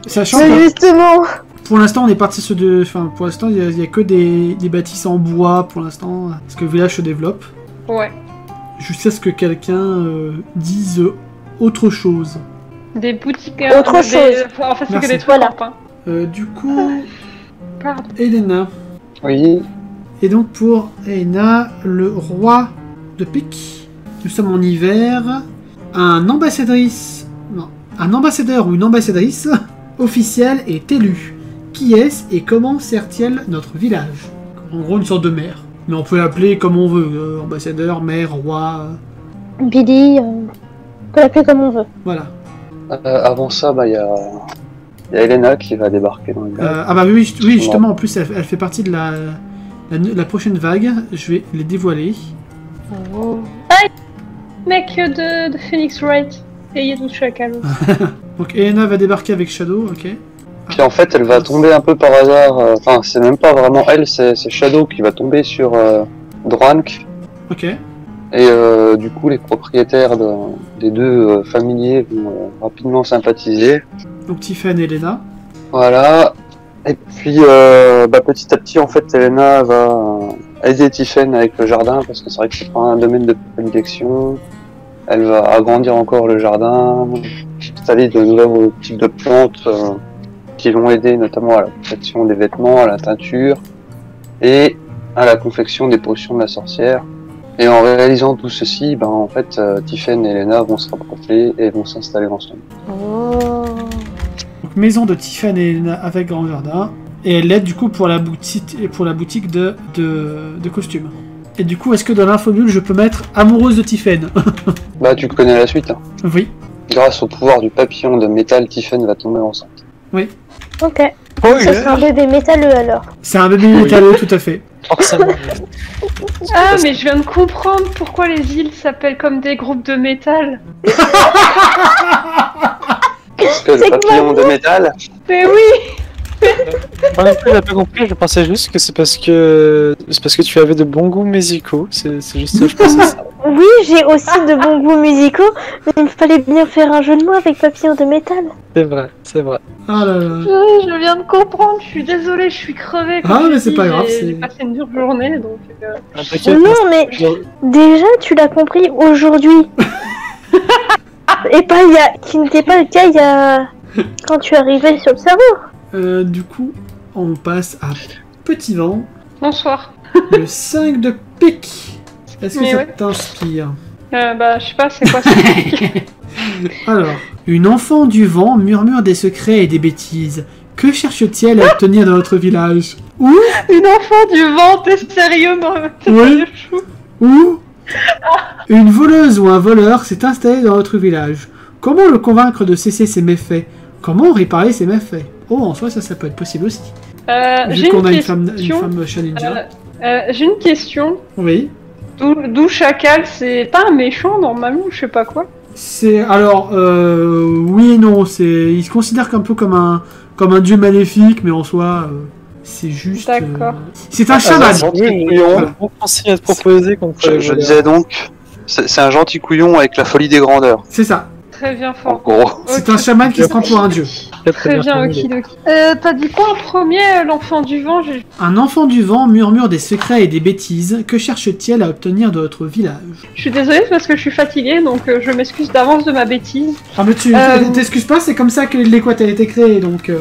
Sachant C'est que justement... pour l'instant, on est parti sur de... Enfin, pour l'instant, il y a que des bâtisses en bois, pour l'instant, parce que le village se développe. Ouais. Jusqu'à ce que quelqu'un dise autre chose. Des boutiques. Autre chose. En fait, c'est que Merci. des trucs Voilà. en pain. Du coup, Pardon. Elena. Oui. Et donc pour Elena, le roi de pique, nous sommes en hiver, un ambassadeur ou une ambassadrice officielle est élu. Qui est-ce et comment sert-elle notre village? En gros, une sorte de maire. Mais on peut l'appeler comme on veut, ambassadeur, maire, roi, Billy, on peut l'appeler comme on veut. voilà. Avant ça, il y a Elena qui va débarquer dans le village. Ah bah oui, justement, en plus, elle fait partie de la prochaine vague. Je vais les dévoiler. Mec de Phoenix Wright. Et Yedou Chakalo. Donc Elena va débarquer avec Shadow, ok. Puis en fait, elle va tomber un peu par hasard. Enfin, c'est même pas vraiment elle, c'est Shadow qui va tomber sur Drank. Ok. Et du coup, les propriétaires des deux familiers vont rapidement sympathiser. Donc Tiffen et Elena. Voilà. Et puis, petit à petit, en fait, Elena va aider Tiffen avec le jardin, parce que c'est vrai que c'est pas un domaine de prédilection. Elle va agrandir encore le jardin, installer de nouveaux types de plantes qui vont aider notamment à la confection des vêtements, à la teinture et à la confection des potions de la sorcière. Et en réalisant tout ceci, en fait, Tiffen et Elena vont se rapprocher et vont s'installer ensemble. Oh. Donc maison de Tiffen et Elena avec grand jardin. Et elle l'aide du coup pour la boutique de costumes. Et du coup, est-ce que dans l'infobulle, je peux mettre amoureuse de Tiffen? Tu connais la suite. Hein. Oui. Grâce au pouvoir du papillon de métal, Tiffen va tomber enceinte. Oui. Ok. Oh, Ça sera un bébé métalleux alors. C'est un bébé métalleux, tout à fait. Forcément. Ah, mais je viens de comprendre pourquoi les îles s'appellent comme des groupes de métal. Parce que le papillon de métal. Mais oui. Moi non plus, j'ai pas compris, je pensais juste que c'est parce que tu avais de bons goûts musicaux, c'est juste ça, je pensais ça. Oui, j'ai aussi de bons goûts musicaux, mais il me fallait bien faire un jeu de mots avec papillon de métal. C'est vrai, c'est vrai. Ah là là. Je viens de comprendre, je suis désolée, je suis crevée. Ah, mais c'est pas grave, J'ai passé une dure journée, donc... T'inquiète, Non, mais déjà, tu l'as compris aujourd'hui. Et pas il y a... qui n'était pas le cas il y a... quand tu arrivais sur le serveur. Du coup, on passe à Petit Vent. Bonsoir. Le 5 de pique. Est-ce que Mais ça ouais. t'inspire? Je sais pas, c'est quoi ça? Alors, une enfant du vent murmure des secrets et des bêtises. Que cherche-t-elle à obtenir dans notre village? Ou, Une enfant du vent, t'es sérieux, non? Oui. ou une voleuse ou un voleur s'est installé dans notre village. Comment le convaincre de cesser ses méfaits? Comment réparer ses méfaits? Oh, en soi, ça peut être possible aussi. J'ai Vu qu'on a une question. femme chat ninja. J'ai une question. Oui. D'où Chacal, c'est pas un méchant normalement, je sais pas quoi. C'est alors oui et non. Il se considère un peu comme un dieu maléfique, mais en soi, c'est juste. D'accord. C'est un chaman. Un bon conseil à te proposer qu'on peut... Je disais donc, c'est un gentil couillon avec la folie des grandeurs. C'est ça. Très bien En fort. gros. C'est un chaman qui se prend pour un dieu. Très bien, okidoki. T'as dit quoi en premier, l'enfant du vent? Un enfant du vent murmure des secrets et des bêtises. Que cherche-t-elle à obtenir de votre village? Je suis désolée, c'est parce que je suis fatiguée, donc je m'excuse d'avance de ma bêtise. Ah mais tu t'excuses pas, c'est comme ça que l'Équate a été créé, donc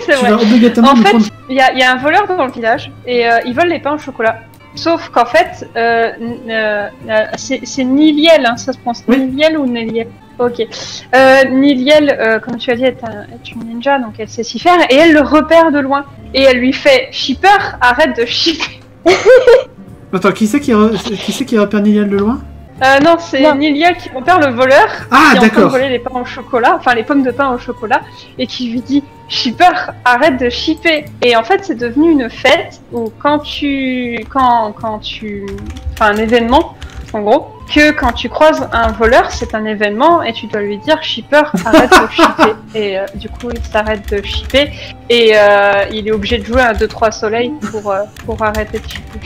C'est tu vrai. vas obligatoirement En nous fait, prendre... il y a un voleur dans le village et il vole les pains au chocolat. Sauf qu'en fait, c'est Niliel, hein, ça se prononce Oui. Niliel ou Neliel? Ok. Niliel, comme tu as dit, est une ninja, donc elle sait s'y faire, et elle le repère de loin. Et elle lui fait « Shipper, arrête de shipper !» Attends, qui c'est qui repère Niliel de loin? Non, c'est Non. Niliel qui repère le voleur Ah, qui est en train de d'accord. voler les pains au chocolat, enfin les pommes de pain au chocolat, et qui lui dit « Shipper, arrête de shipper !» Et en fait, c'est devenu une fête où quand enfin un événement, en gros, que quand tu croises un voleur, c'est un événement et tu dois lui dire « Shipper, arrête de shipper !» Et du coup, il s'arrête de shipper et il est obligé de jouer un 2-3 soleil pour arrêter de shipper.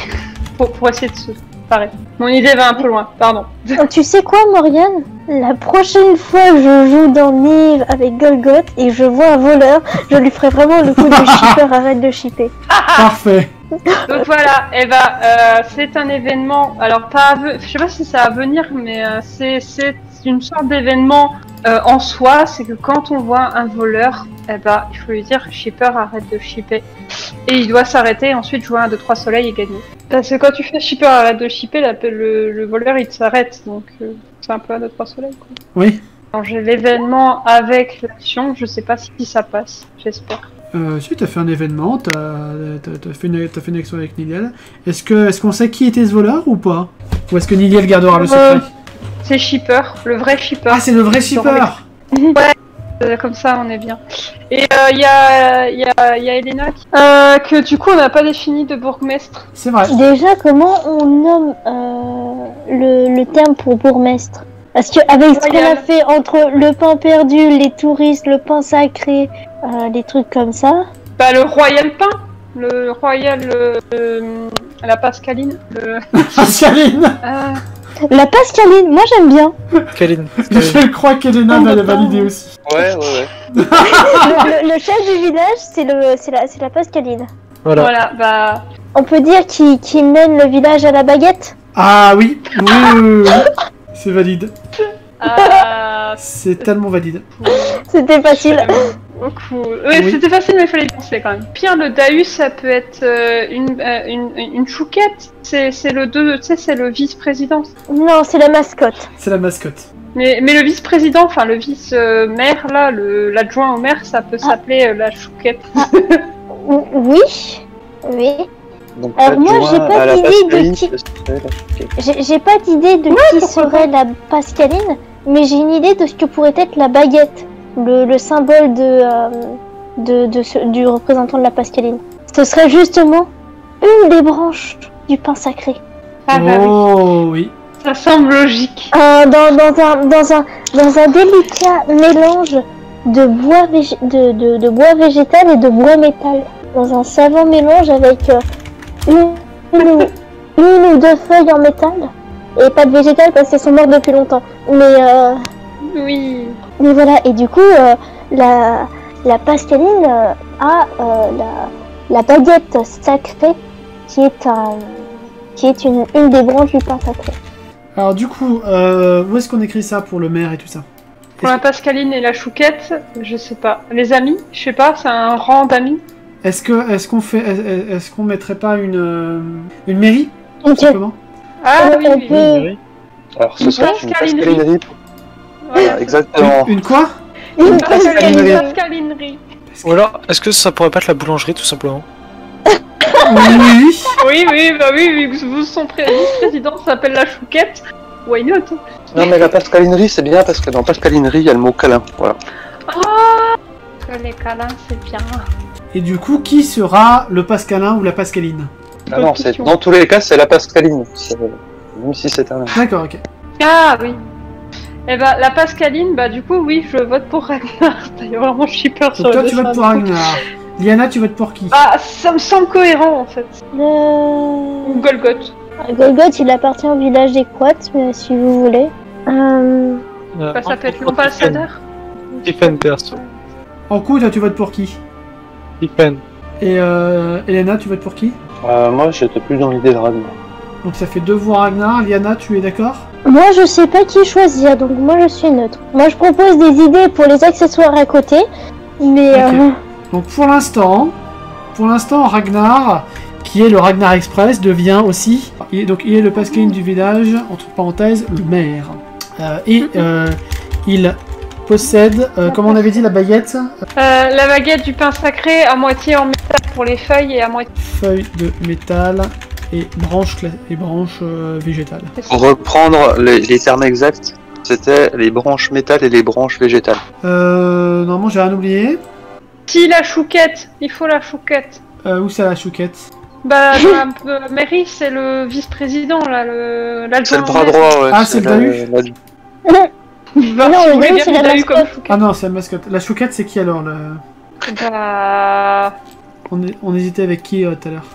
pour essayer de se parer. Mon idée va un peu loin, pardon. Tu sais quoi, Morgane? La prochaine fois je joue dans Nive avec Golgoth et je vois un voleur, je lui ferai vraiment le coup de shipper, arrête de shipper. Parfait. Donc voilà, c'est un événement, alors je sais pas si ça va venir, mais c'est une sorte d'événement en soi, c'est que quand on voit un voleur, il faut lui dire shipper, arrête de shipper. Et il doit s'arrêter et ensuite jouer un 2-3 soleil et gagner. Parce que quand tu fais shipper, arrête de shipper, le voleur il s'arrête, donc c'est un peu un 2-3 soleil quoi. Oui. Alors j'ai l'événement avec l'action, je sais pas si ça passe, j'espère. Si, t'as fait un événement, t'as fait une action avec Niliel. Est-ce qu'on sait qui était ce voleur ou pas? Ou est-ce que Niliel gardera le secret? C'est shipper, le vrai shipper. Ah, c'est le vrai shipper! Comme ça, on est bien. Et il y a Elena que du coup on n'a pas défini de bourgmestre. C'est vrai. Déjà, comment on nomme le terme pour bourgmestre? Parce que avec ce qu'on a Royal. fait entre le pain perdu, les touristes, le pain sacré, des trucs comme ça. Bah, le Royal Pain, le Royal. La Pascaline. Pascaline. La pascaline, moi j'aime bien. Kaline. Je crois qu'Elena va la valider aussi. Ouais. Le chef du village, c'est la pascaline. Voilà. Voilà, bah. On peut dire qu'il mène le village à la baguette. Ah oui, oui. C'est valide. Euh, C'est tellement valide. C'était facile. Cool. Ouais, Oui. c'était facile, mais il fallait y penser quand même. Pire, le Dahu, ça peut être une chouquette. C'est le deux, tu sais, c'est le vice-président. Non, c'est la mascotte. C'est la mascotte. Mais le vice-président, enfin le vice-maire, là, l'adjoint au maire, ça peut s'appeler la chouquette. Oui. Oui. Donc, Alors moi, j'ai l'adjoint pas à la d'idée de Pascaline, qui- ce serait la chouquette. J'ai pas d'idée de qui serait la pascaline, mais j'ai une idée de ce que pourrait être la baguette, le symbole du représentant de la pascaline. Ce serait justement une des branches du pain sacré. Ah bah oui, Oh oui. ça semble logique. Dans un délicat mélange de de bois végétal et de bois métal. Dans un savant mélange avec une ou deux feuilles en métal. Et pas de végétal parce qu'elles sont mortes depuis longtemps. Oui. Mais voilà, et du coup, la pascaline a la baguette sacrée qui est une des branches du pain sacré. Alors du coup, où est-ce qu'on écrit ça pour le maire et tout ça? Pour la Pascaline et la chouquette, je sais pas. Les amis, je sais pas, c'est un rang d'amis. Est-ce qu'on mettrait pas une mairie, tout Ok. simplement? Ah On oui, oui, peut- oui. Alors, ce serait une Pascalinerie. pascalinerie. Voilà. Exactement. Une quoi? Une pascalinerie. Pascalinerie. Ou alors, est-ce que ça pourrait pas être la boulangerie tout simplement? Oui. Vu que son vice-président s'appelle la chouquette, why not? Non, mais la pascalinerie, c'est bien parce que dans pascalinerie, il y a le mot câlin. Voilà. Que les câlins, c'est bien. Et du coup, qui sera le pascalin ou la pascaline? Ah non, c'est, dans tous les cas, c'est la pascaline. Même si c'est un. D'accord, ok. Ah oui. Eh ben, la Pascaline, bah du coup, oui, je vote pour Ragnar. D'ailleurs, vraiment, je suis peur sur Donc le toi, tu dessin, votes pour du coup. Ragnar. Liana, tu votes pour qui? Ah, ça me semble cohérent, en fait. Ou Golgoth. Golgoth, il appartient au village des Quats, mais si vous voulez. Bah, ça peut être l'ambassadeur. Stephen perso. En coup, toi, tu votes pour qui? Stephen. Et Elena, tu votes pour qui? Moi, j'étais plus dans l'idée de Ragnar. Donc ça fait 2 voix Ragnar. Liana, tu es d'accord? Moi, je sais pas qui choisir, donc moi, je suis neutre. Moi, je propose des idées pour les accessoires à côté, mais... Ok. Donc pour l'instant, Ragnar, qui est le Ragnar Express, devient aussi... il est le pascaline du village, entre parenthèses, le maire. Il possède, comme on avait dit, la baguette, La baguette du pain sacré, à moitié en métal pour les feuilles et à moitié... feuille de métal et branches végétales. Pour reprendre les termes exacts, c'était les branches métal et les branches végétales. Normalement, j'ai rien oublié. Si, la chouquette, il faut la chouquette. Où c'est la chouquette? Bah, dans la mairie, c'est le vice-président, là, l'adjoint. C'est le bras au maire. droit, ouais. Ah, c'est le Dahu. Bah, Non, si le vous voulez Dahu, bien c'est le la Dahu comme mascotte. chouquette. Ah non, c'est la mascotte. La chouquette, c'est qui alors Bah... On hésitait avec qui tout à l'heure?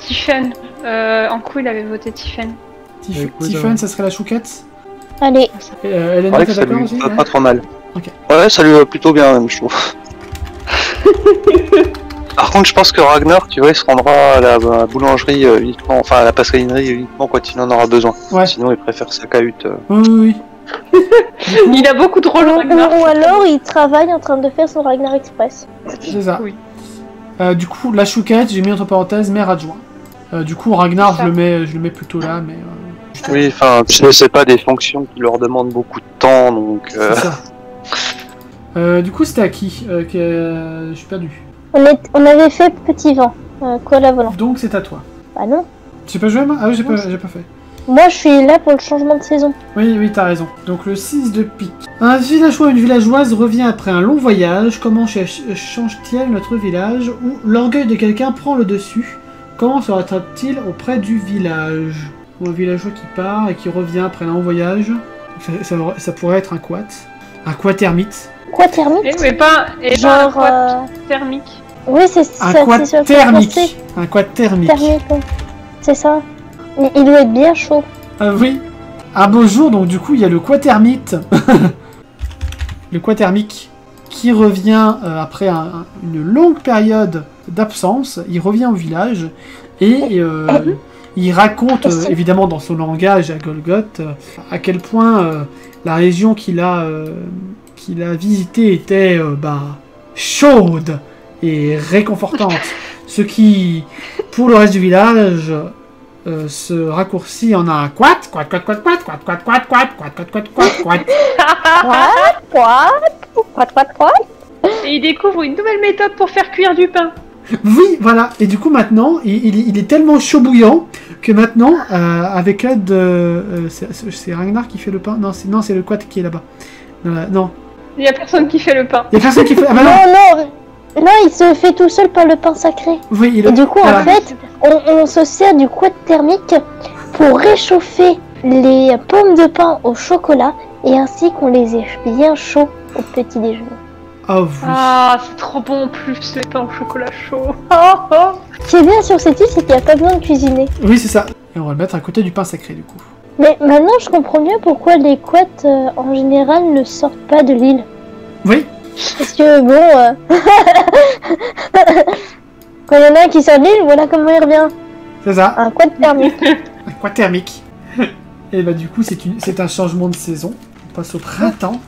Tiffen. En coup, il avait voté Tiffen. Écoute, Tiffen, ça serait la chouquette? Allez, Et, C'est Elena, vrai t'es que ça d'accord lui aussi? va Ouais. pas trop mal. Ok. Ouais, ça lui va plutôt bien, même, je trouve. Par contre, je pense que Ragnar, tu vois, il se rendra à la boulangerie uniquement, enfin à la pascalinerie uniquement quand il en aura besoin. Ouais. Sinon, il préfère sa cahute. Oui. Il a beaucoup de rôles, Ragnar. ou alors il travaille en train de faire son Ragnar Express. C'est ça. Oui. Du coup, la chouquette, j'ai mis entre parenthèses maire adjoint. Du coup, Ragnar, C'est ça. je le mets plutôt là, mais... Oui, enfin, c'est pas des fonctions qui leur demandent beaucoup de temps, donc. c'est ça. Du coup, c'était à qui je suis perdu. On avait fait Petit Vent, quoi la volant. Donc, c'est à toi. Bah non. J'ai pas joué, moi? Ah oui, j'ai pas fait. Moi, je suis là pour le changement de saison. Oui, t'as raison. Donc, le 6 de pique. Un villageois ou une villageoise revient après un long voyage. Comment change-t-il notre village? Ou l'orgueil de quelqu'un prend le dessus? Comment sera-t-il auprès du village? Ou un villageois qui part et qui revient après un long voyage. Ça pourrait être un quat. Un quatermite. Quoi thermique? Mais pas un Genre. quad thermique. Oui, c'est Un ça. quat c'est sûr que thermique. c'est Un quat thermique. thermique, ouais. C'est ça. Il doit être bien chaud. Ah oui. Un beau jour, donc du coup, il y a le quatermite. Le quatermique qui revient après une longue période d'absence. Il revient au village et il raconte, évidemment dans son langage à Golgoth, à quel point la région qu'il a visitée était chaude et réconfortante. Ce qui, pour le reste du village, se raccourcit en un quat. Quoi? Et il découvre une nouvelle méthode pour faire cuire du pain. Oui, voilà. Et du coup, maintenant, il est tellement chaud bouillant que maintenant, avec l'aide de... c'est Ragnar qui fait le pain? Non, c'est le quat qui est là-bas. Non. Il y a personne qui fait le pain. Il y a personne qui fait... Ah bah non. Non, il se fait tout seul par le pain sacré. Oui, Et du coup, en fait, on se sert du quad thermique pour réchauffer les pommes de pain au chocolat et ainsi qu'on les ait bien chauds au petit déjeuner. Oh, oui. Ah, c'est trop bon en plus, les pains au chocolat chaud. Ce qui est bien sur cette île, c'est qu'il n'y a pas besoin de cuisiner. Oui, c'est ça. Et on va le mettre à côté du pain sacré, du coup. Mais maintenant, je comprends mieux pourquoi les quads, en général, ne sortent pas de l'île. Oui. Parce que, bon... quand il y en a un qui sort de l'île, voilà comment il revient. C'est ça. Un quad thermique. Un quat thermique. Et bah du coup, c'est un changement de saison. On passe au printemps.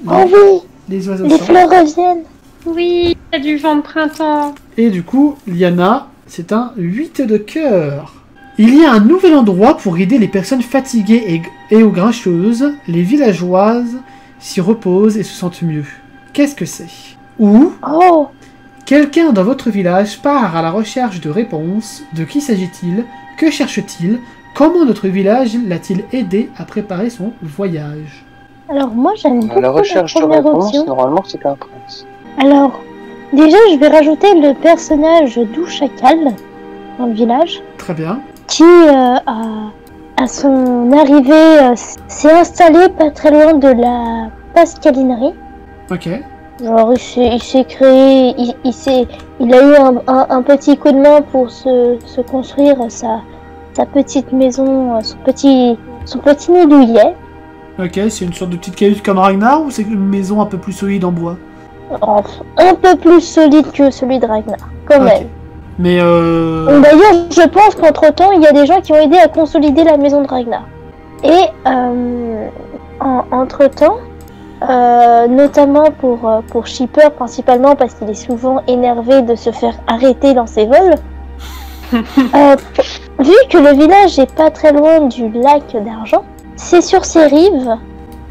Oh oui, Les oiseaux les chantent. fleurs reviennent. Oui, il y a du vent de printemps. Et du coup, Liana, c'est un 8 de cœur. Il y a un nouvel endroit pour aider les personnes fatiguées et ou grincheuses. Les villageoises s'y reposent et se sentent mieux. Qu'est-ce que c'est? Ou Oh, quelqu'un dans votre village part à la recherche de réponses. De qui s'agit-il? Que cherche-t-il? Comment notre village l'a-t-il aidé à préparer son voyage? alors moi j'aime beaucoup À la recherche de première réponse, option. normalement, c'est un prince. Alors, déjà je vais rajouter le personnage d'Ouchakal dans le village, Très bien. qui à son arrivée s'est installé pas très loin de la pascalinerie. Ok. Genre il s'est créé, il a eu un petit coup de main pour se construire sa petite maison, son petit nid douillet. Ok, c'est une sorte de petite cahute comme Ragnar ou c'est une maison un peu plus solide en bois? Un peu plus solide que celui de Ragnar, quand Ok. même. Mais Bon, d'ailleurs, je pense qu'entre temps, il y a des gens qui ont aidé à consolider la maison de Ragnar. Et entre temps, notamment pour Shipper principalement parce qu'il est souvent énervé de se faire arrêter dans ses vols. Vu que le village est pas très loin du lac d'argent, c'est sur ses rives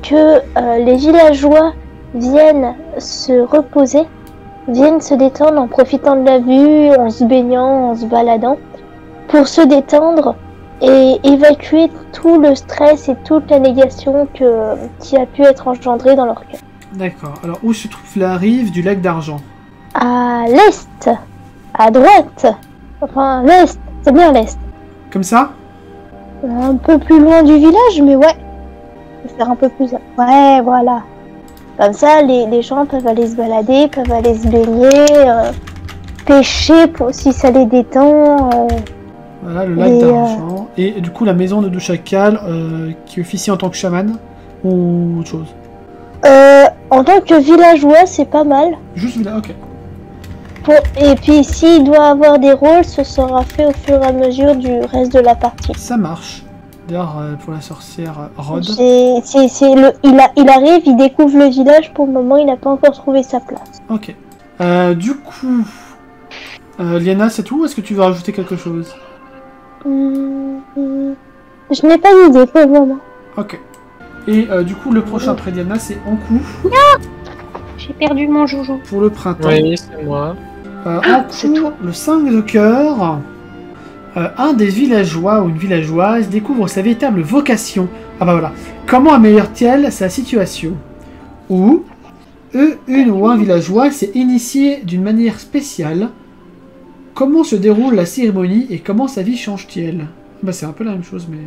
que les villageois viennent se reposer, viennent se détendre en profitant de la vue, en se baignant, en se baladant, pour se détendre et évacuer tout le stress et toute la négation qui a pu être engendrée dans leur cœur. d'accord. Alors où se trouve la rive du lac d'argent? À l'est, à droite, enfin l'est, c'est bien l'est. Comme ça? Un peu plus loin du village, mais ouais. Je vais faire un peu plus... Ouais, voilà. Comme ça, les gens peuvent aller se balader, peuvent aller se baigner, pêcher si ça les détend. Voilà, le lac Et, d'argent. Et du coup, la maison de Douchakal qui officie en tant que chaman ou autre chose? En tant que villageois, c'est pas mal. Juste là, ok. Et puis, s'il doit avoir des rôles, ce sera fait au fur et à mesure du reste de la partie. Ça marche. D'ailleurs, pour la sorcière Rod. Il arrive, il découvre le village, pour le moment, il n'a pas encore trouvé sa place. Ok. Du coup, Liana, c'est tout ou est-ce que tu veux rajouter quelque chose? Je n'ai pas d'idée pour le moment. Ok. Et du coup, le prochain après Liana, c'est Ankou J'ai perdu mon joujou. pour le printemps. Oui, c'est moi. Ankou, c'est toi. le 5 de cœur. Un des villageois ou une villageoise découvre sa véritable vocation. Ah bah voilà. Comment améliore-t-elle sa situation? Ou une ou un villageois s'est initié d'une manière spéciale. Comment se déroule la cérémonie et comment sa vie change-t-elle? Bah c'est un peu la même chose mais...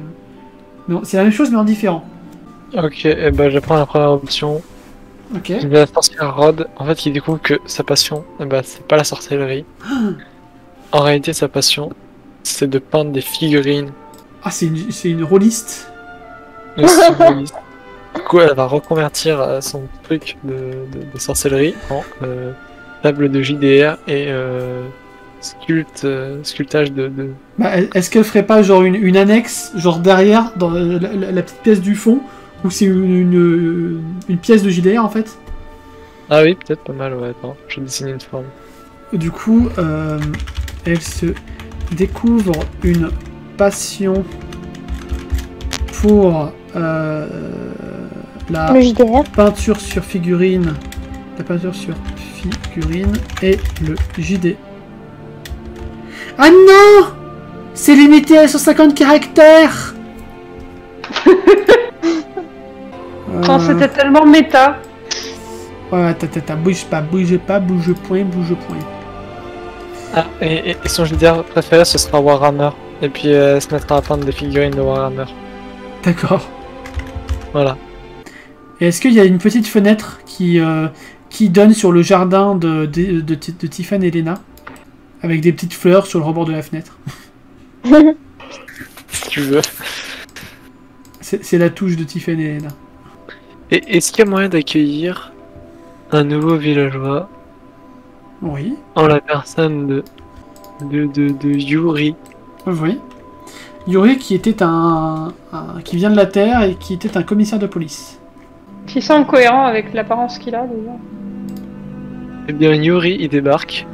Non, c'est la même chose mais en différent. Ok, et ben je prends la première option. Ok. Il y a la sorcière Rod, en fait, il découvre que sa passion, eh ben, c'est pas la sorcellerie. En réalité, sa passion, c'est de peindre des figurines Ah, c'est une rôliste. de symbolisme. Du coup, elle va reconvertir son truc de sorcellerie en table de JDR et sculptage de... Bah, est-ce qu'elle ferait pas genre une annexe, genre derrière, dans la petite pièce du fond, où c'est une pièce de JDR en fait? Ah oui, peut-être pas mal, ouais, attends, je dessine une forme. Du coup, elle se découvre une passion pour la Le JDR. peinture sur figurine, la peinture sur figurine et le JD. Ah non! C'est limité à 150 caractères! Quand c'était tellement méta. Ouais, bouge pas, bouge point. Ah, et son JDR préféré, ce sera Warhammer. Et puis elle se mettra à peindre des figurines de Warhammer. D'accord. Voilà. Et est-ce qu'il y a une petite fenêtre qui donne sur le jardin de Tiffany et Elena? Avec des petites fleurs sur le rebord de la fenêtre. Si tu veux. C'est la touche de Tiffany et Elena. Et est-ce qu'il y a moyen d'accueillir un nouveau villageois Oui. en la personne de Yuri? Oui. Yuri qui était qui vient de la Terre et qui était un commissaire de police. Qui semble cohérent avec l'apparence qu'il a déjà. Eh bien, Yuri, il débarque.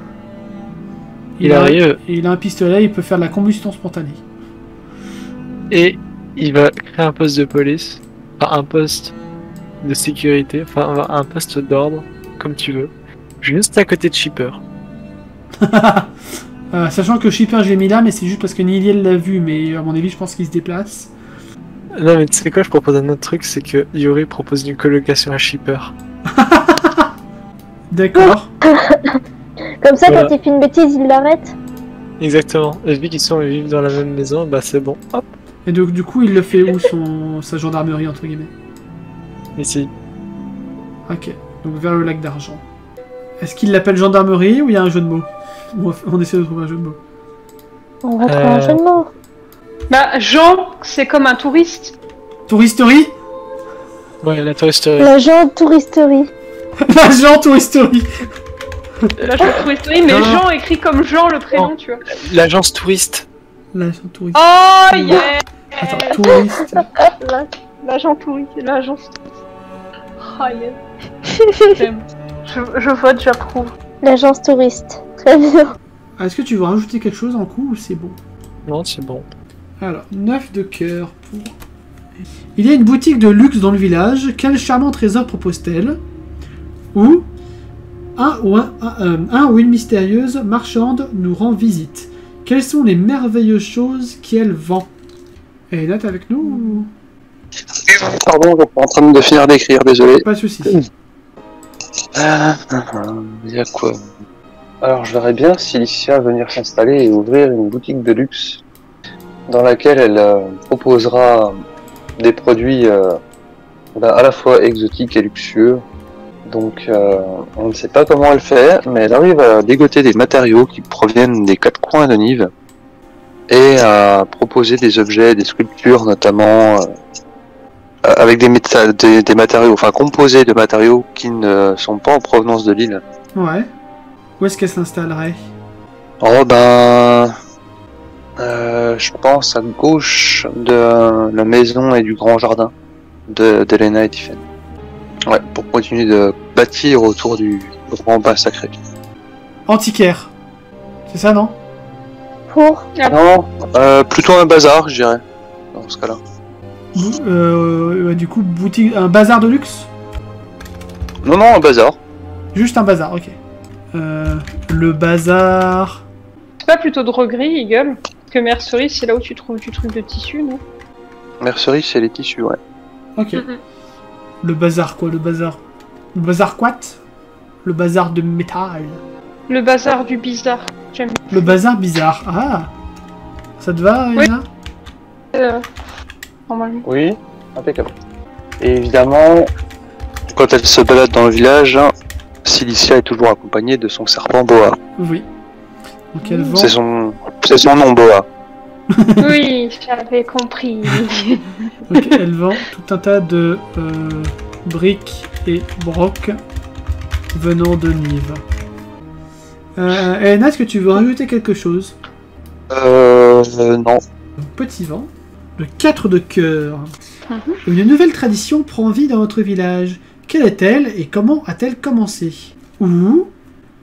Il a un pistolet, il peut faire de la combustion spontanée. Et il va créer un poste de police, enfin un poste de sécurité, enfin un poste d'ordre, comme tu veux, juste à côté de Shipper. Sachant que Shipper, je l'ai mis là, mais c'est juste parce que Niliel l'a vu, mais à mon avis, je pense qu'il se déplace. Non mais tu sais quoi, je propose un autre truc, c'est que Yuri propose une colocation à Shipper. D'accord. Comme ça, Voilà. quand il fait une bêtise, il l'arrête. Exactement, et vu qu'ils vivent dans la même maison, bah c'est bon, hop, Et donc, du coup, il le fait où, sa gendarmerie, entre guillemets? ici. Ok, donc vers le lac d'argent. Est-ce qu'il l'appelle gendarmerie ou il y a un jeu de mots? On essaie de trouver un jeu de mots. On va trouver un jeu de mots. Bah, Jean, c'est comme un touriste. Touristerie? Ouais, la touristerie. L'agent de touristerie. L'agent touristerie. L'agent de touristerie, mais Non. Jean écrit comme Jean le prénom, Non. tu vois. L'agence touriste. L'agent touriste. Oh yeah! Attends, touriste. L'agent touriste, l'agence. Oh yeah. J'aime. Je vote, j'approuve. L'agence touriste. Très bien. Est-ce que tu veux rajouter quelque chose en coup ou c'est bon? Non, c'est bon. Alors, 9 de cœur pour... Il y a une boutique de luxe dans le village. Quel charmant trésor propose-t-elle? Ou un ou une mystérieuse marchande nous rend visite. Quelles sont les merveilleuses choses qu'elle vend? Et Nat avec nous ou... Pardon, je suis en train de finir d'écrire, désolé. Pas de soucis. Il y a quoi? Alors, je verrais bien Cilicia venir s'installer et ouvrir une boutique de luxe dans laquelle elle proposera des produits à la fois exotiques et luxueux. Donc, on ne sait pas comment elle fait, mais elle arrive à dégoter des matériaux qui proviennent des quatre coins de Nive et à proposer des objets, des sculptures notamment, avec des matériaux, enfin composés de matériaux qui ne sont pas en provenance de l'île. Ouais. Où est-ce qu'elle s'installerait? Oh ben, je pense à gauche de la maison et du grand jardin d'Elena et Tiffany. Ouais, pour continuer de bâtir autour du grand bain sacré. Antiquaire. C'est ça, non? Pour. Non, plutôt un bazar, je dirais, dans ce cas-là. Ouais, du coup, boutique... Un bazar de luxe? Non, un bazar. Juste un bazar, ok. Le bazar... C'est pas plutôt droguerie, Eagle? Que mercerie, c'est là où tu trouves du truc de tissu, non? Mercerie, c'est les tissus, ouais. Ok. Le bazar quoi? Le bazar quoi? Le bazar de métal. Le bazar du bizarre. J'aime bien. Le bazar bizarre. Ah! Ça te va, Oui. Elena? Normalement. Oui, impeccable. Et évidemment, quand elle se balade dans le village, Cilicia est toujours accompagnée de son serpent Boa. Oui. Donc elle vend... C'est son nom, Boa. Oui, j'avais compris. Donc elle vend tout un tas de briques et brocs venant de Nive. Elena, est-ce que tu veux rajouter quelque chose? Non. Petit vent, le 4 de cœur. Une nouvelle tradition prend vie dans notre village. Quelle est-elle et comment a-t-elle commencé? Ou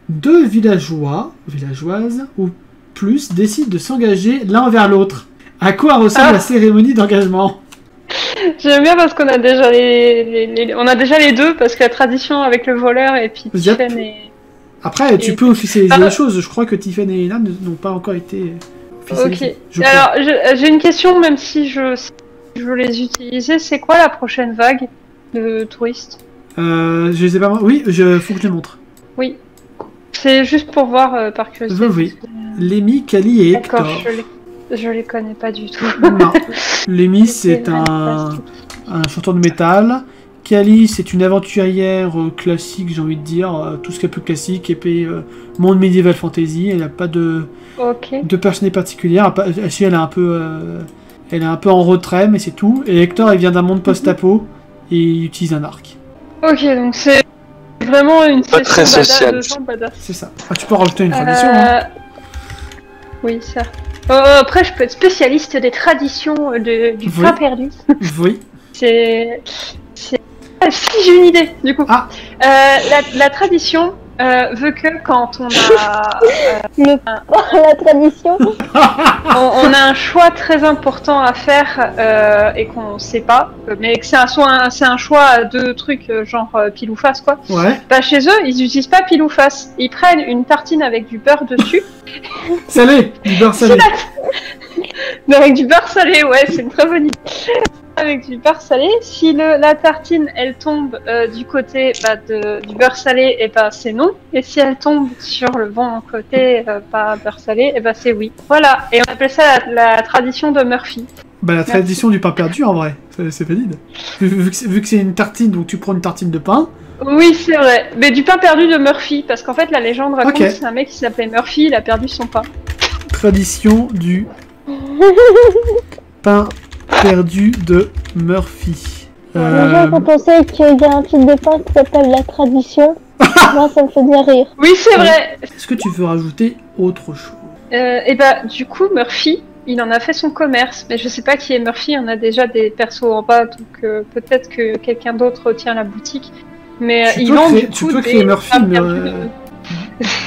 deux villageoises ou plus décident de s'engager l'un vers l'autre. À quoi ressemble la cérémonie d'engagement? J'aime bien parce qu'on a déjà on a déjà les deux, parce que la tradition avec le voleur et puis Tiffen et... Après, tu peux officialiser les choses. Je crois que Tiffen et Elena n'ont pas encore été officialisées. Ok. Alors, j'ai une question, même si je veux les utiliser. C'est quoi la prochaine vague de touristes? Je les ai pas... Oui, faut que je les montre. Oui. C'est juste pour voir par curiosité. Oui. Lémi, Kali et Hector. D'accord, je les connais pas du tout. Non. Lémi, c'est un chanteur de métal. Kali, c'est une aventurière classique, j'ai envie de dire. Tout ce qui est plus classique. Épée, monde médiéval fantasy. Elle n'a pas de personnalité particulière. Elle est un peu en retrait, mais c'est tout. Et Hector, il vient d'un monde post-apo. Et il utilise un arc. Ok, donc c'est vraiment une pas très social. de gens badass. C'est ça. Ah, tu peux rajouter une tradition. Oui, ça. Après, je peux être spécialiste des traditions du pain perdu. Oui. C'est... Si, j'ai une idée, du coup. La tradition veut que quand on a... la tradition on a un choix très important à faire et qu'on sait pas, mais que c'est un choix à deux trucs genre pile ou face, quoi. Ouais. Bah, chez eux, ils utilisent pas pile ou face. Ils prennent une tartine avec du beurre dessus. Salé, du beurre salé. Mais avec du beurre salé, ouais, c'est une très bonne idée. Avec du beurre salé, si la tartine elle tombe du côté du beurre salé, et c'est non. Et si elle tombe sur le bon côté pas beurre salé, et c'est oui. Voilà, et on appelle ça la tradition de Murphy. La tradition du pain perdu en vrai, c'est valide. Vu que c'est une tartine, donc tu prends une tartine de pain. Oui, c'est vrai. Mais du pain perdu de Murphy, parce qu'en fait la légende raconte que c'est un mec qui s'appelait Murphy, il a perdu son pain. Tradition du pain perdu de Murphy. Déjà, quand on sait qu'il y a un type de pain qui s'appelle la tradition, moi ça me fait bien rire. Oui, c'est vrai. Est-ce que tu veux rajouter autre chose? Du coup, Murphy, il en a fait son commerce, mais je sais pas qui est Murphy, on a déjà des persos en bas, donc peut-être que quelqu'un d'autre tient la boutique. Mais ils vendent tu peux créer Murphy,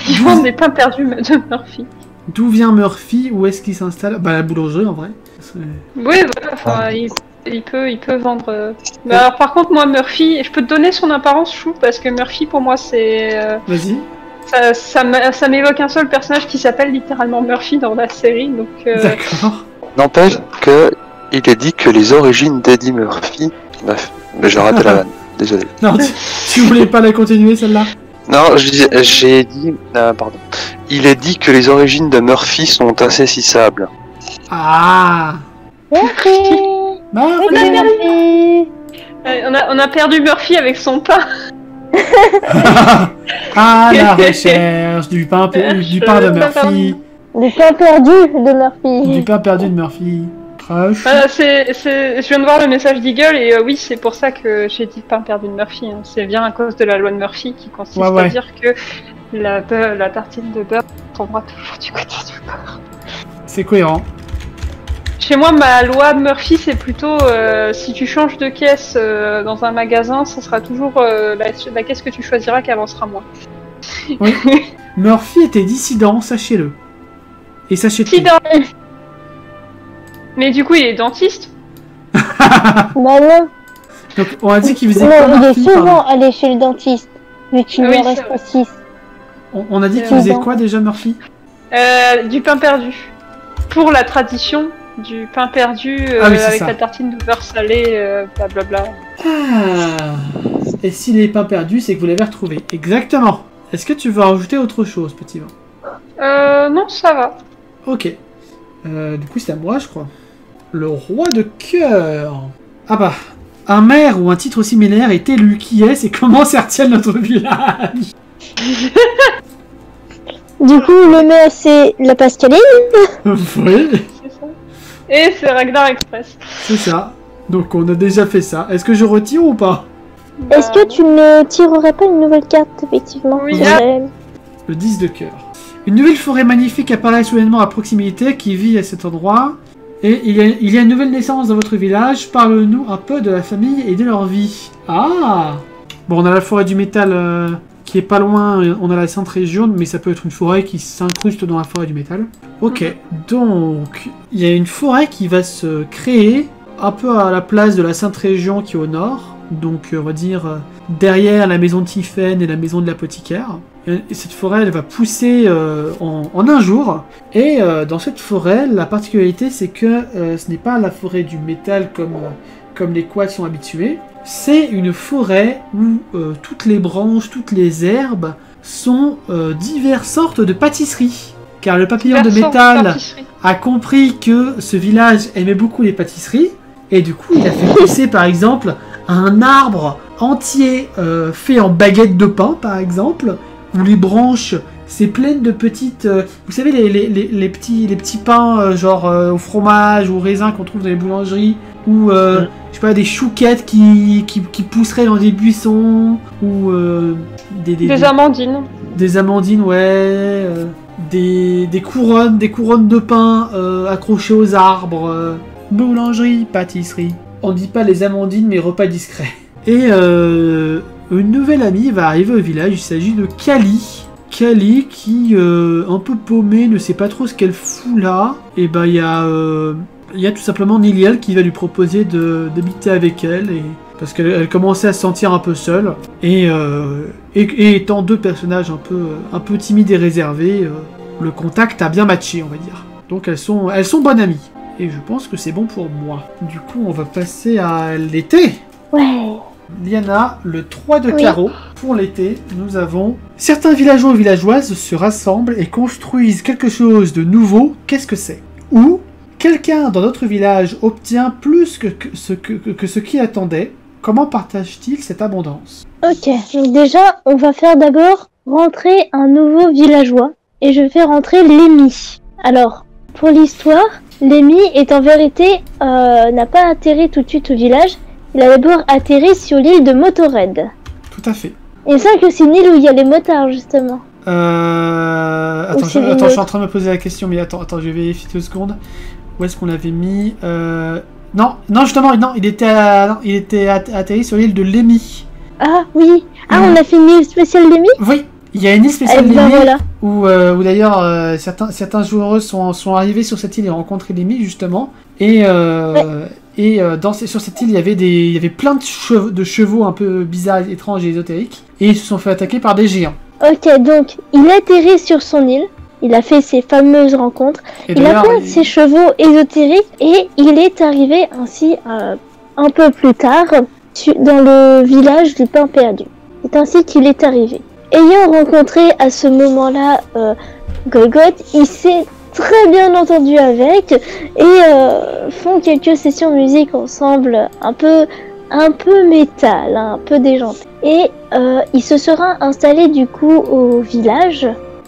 ils vendent des pains perdus de Murphy. D'où vient Murphy? Où est-ce qu'il s'installe? La boulangerie en vrai. Oui, voilà, il peut vendre. Mais alors par contre, moi Murphy, je peux te donner son apparence chou parce que Murphy pour moi c'est. Vas-y. Ça m'évoque un seul personnage qui s'appelle littéralement Murphy dans la série, donc. D'accord. N'empêche que il est dit que les origines d'Eddie Murphy. Bref, mais j'ai raté la vanne. Désolé. Non, tu voulais pas la continuer celle-là? Non, j'ai dit. Pardon. Il est dit que les origines de Murphy sont insaisissables. Ah. Murphy. On a perdu Murphy avec son pain. À la recherche du pain de Murphy. Du pain perdu de Murphy. Du pain perdu de Murphy. Crush. Je viens de voir le message d'Eagle et oui, c'est pour ça que j'ai dit pain perdu de Murphy. Hein. C'est bien à cause de la loi de Murphy qui consiste à dire que la tartine de beurre tombera toujours du côté du beurre. C'est cohérent. Chez moi, ma loi de Murphy, c'est plutôt si tu changes de caisse dans un magasin, ça sera toujours la caisse que tu choisiras qui avancera moins. Oui. Murphy était dissident, sachez-le. Et sachez-le. Dissident. Mais du coup, il est dentiste. Bah non. Donc, on a dit qu'il faisait quoi, Murphy, il est souvent allé chez le dentiste, mais qu'il lui en reste 6. On a dit qu'il faisait quoi déjà, Murphy? Du pain perdu. Pour la tradition du pain perdu avec la tartine de beurre salé, blablabla. Et s'il est pain perdu, c'est que vous l'avez retrouvé. Exactement. Est-ce que tu veux rajouter autre chose, petit vent? Non, ça va. Ok. Du coup, c'est à moi, je crois. Le roi de cœur. Ah bah, un maire ou un titre similaire est élu. Qui est-ce et comment sert-il notre village? Du coup, le maire, c'est la Pascaline. Oui, C'est ça. Et c'est Ragnar Express. c'est ça. Donc on a déjà fait ça. Est-ce que je retire ou pas? Est-ce que tu ne tirerais pas une nouvelle carte, effectivement? Oui. Le 10 de cœur. Une nouvelle forêt magnifique apparaît soudainement à proximité qui vit à cet endroit. Et il y a une nouvelle naissance dans votre village. Parle-nous un peu de la famille et de leur vie. Ah! Bon, on a la forêt du métal qui est pas loin. On a la Sainte Région, mais ça peut être une forêt qui s'incruste dans la forêt du métal. Ok, donc il y a une forêt qui va se créer un peu à la place de la Sainte Région qui est au nord. Donc on va dire derrière la maison de Tiphaine et la maison de l'apothicaire. Et cette forêt elle va pousser en un jour. Et dans cette forêt, la particularité c'est que ce n'est pas la forêt du métal comme les quads sont habitués. C'est une forêt où toutes les branches, toutes les herbes sont diverses sortes de pâtisseries. Car le papillon de métal a compris que ce village aimait beaucoup les pâtisseries. Et du coup, il a fait pousser par exemple un arbre entier fait en baguette de pain, par exemple, où les branches, c'est plein de petites... vous savez, les petits pains genre au fromage ou au raisin qu'on trouve dans les boulangeries, ou je sais pas, des chouquettes qui pousseraient dans des buissons, ou Des amandines. des amandines, ouais, des couronnes de pain accrochées aux arbres, boulangerie, pâtisserie. On dit pas les amandines, mais repas discret. Et une nouvelle amie va arriver au village, il s'agit de Kali. Kali qui, un peu paumée, ne sait pas trop ce qu'elle fout là. Et ben il y a tout simplement Niliel qui va lui proposer d'habiter avec elle, parce qu'elle commençait à se sentir un peu seule. Et étant deux personnages un peu timides et réservés, le contact a bien matché, on va dire. Donc elles sont bonnes amies. Et je pense que c'est bon pour moi. Du coup, on va passer à l'été. Ouais. Liana, le 3 de Oui. carreau. Pour l'été, nous avons... Certains villageois ou villageoises se rassemblent et construisent quelque chose de nouveau. Qu'est-ce que c'est? Ou quelqu'un dans notre village obtient plus que ce qu'il attendait. Comment partage-t-il cette abondance? Ok, donc déjà, on va faire d'abord rentrer un nouveau villageois. Et je vais faire rentrer Lémi. Alors, pour l'histoire, Lémi est en vérité, n'a pas atterri tout de suite au village. Il a d'abord atterri sur l'île de Motorhead. Tout à fait. Il me semble que c'est une île où il y a les motards, justement. Attends, c'est je une suis en train de me poser la question, mais attends, je vais vérifier 2 secondes. Où est-ce qu'on l'avait mis? Non, justement, non, il était atterri sur l'île de Lémi. Ah, oui. Ah, on a fait une île spéciale Lémi? Oui, il y a une île spéciale Eh ben Lémi voilà. où d'ailleurs certains joueurs sont arrivés sur cette île et ont rencontré Lémi, justement. Et sur cette île, il y avait plein de chevaux un peu bizarres, étranges et ésotériques. Et ils se sont fait attaquer par des géants. Ok, donc, il atterrit sur son île. Il a fait ses fameuses rencontres. Et Il a d'ailleurs, plein de ses chevaux ésotériques. Et il est arrivé ainsi, un peu plus tard, dans le village du pain perdu. C'est ainsi qu'il est arrivé. Ayant rencontré à ce moment-là Golgoth, il s'est très bien entendu avec et font quelques sessions de musique ensemble, un peu métal, un peu déjanté. Et il se sera installé du coup au village,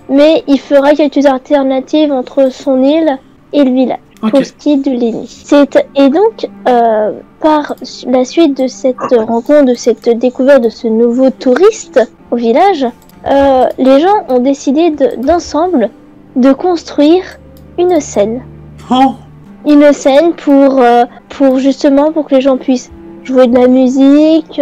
mais il fera quelques alternatives entre son île et le village. Ok. Pour ce qui est de Lémi. Et donc, par la suite de cette rencontre, de cette découverte de ce nouveau touriste au village, les gens ont décidé d'ensemble de construire une scène. Oh, Une scène pour justement pour que les gens puissent jouer de la musique,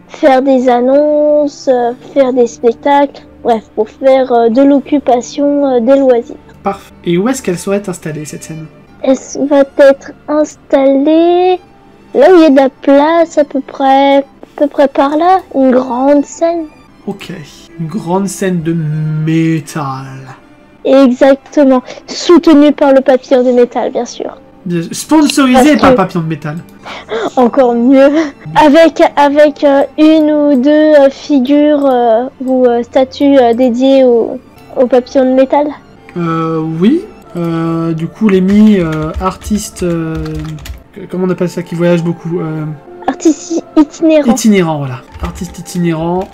faire des annonces, faire des spectacles, bref, pour faire de l'occupation, des loisirs. parfait. Et où est-ce qu'elle serait installée, cette scène? Elle va être installée là où il y a de la place, à peu près par là, une grande scène. Ok. Une grande scène de métal. Exactement, soutenue par le papillon de métal, bien sûr. Sponsorisé Parce par que- Papillon de métal. Encore mieux, avec une ou deux figures ou statues dédiées au papillon de métal. Oui. Du coup, Lémi, artiste... comment on appelle ça, qui voyage beaucoup Artiste itinérant. Itinérant, voilà. Artiste itinérant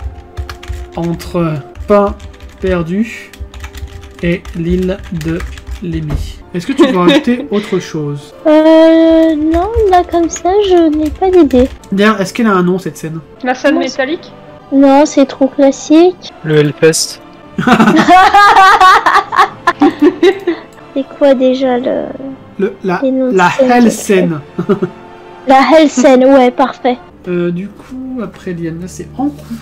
entre Pain perdu et l'île de Lémi. Est-ce que tu veux rajouter autre chose? Non, là comme ça, je n'ai pas d'idée. D'ailleurs, est-ce qu'elle a un nom cette scène? La scène Non, métallique. Non, c'est trop classique. Le Hellfest. C'est quoi déjà les noms de La scènes Hell que- scène. La Hell scène, ouais, parfait. Du coup, après Liana, c'est Ankou.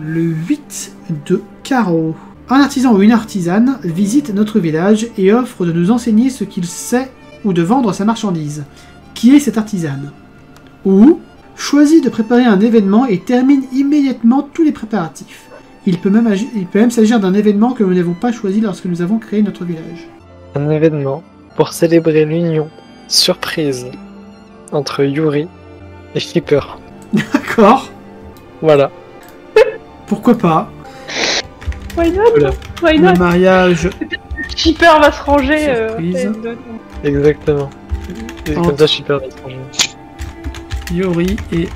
Le 8 de carreau. Un artisan ou une artisane visite notre village et offre de nous enseigner ce qu'il sait ou de vendre sa marchandise. Qui est cette artisane? Ou choisit de préparer un événement et termine immédiatement tous les préparatifs. Il peut même s'agir d'un événement que nous n'avons pas choisi lorsque nous avons créé notre village. Un événement pour célébrer l'union surprise entre Yuri et Flipper. D'accord, Voilà. pourquoi pas. Why not? Voilà. Why Le not? mariage Shipper va se ranger. Surprise. Exactement. Et Entre- comme ça, Flipper va se ranger. Yuri et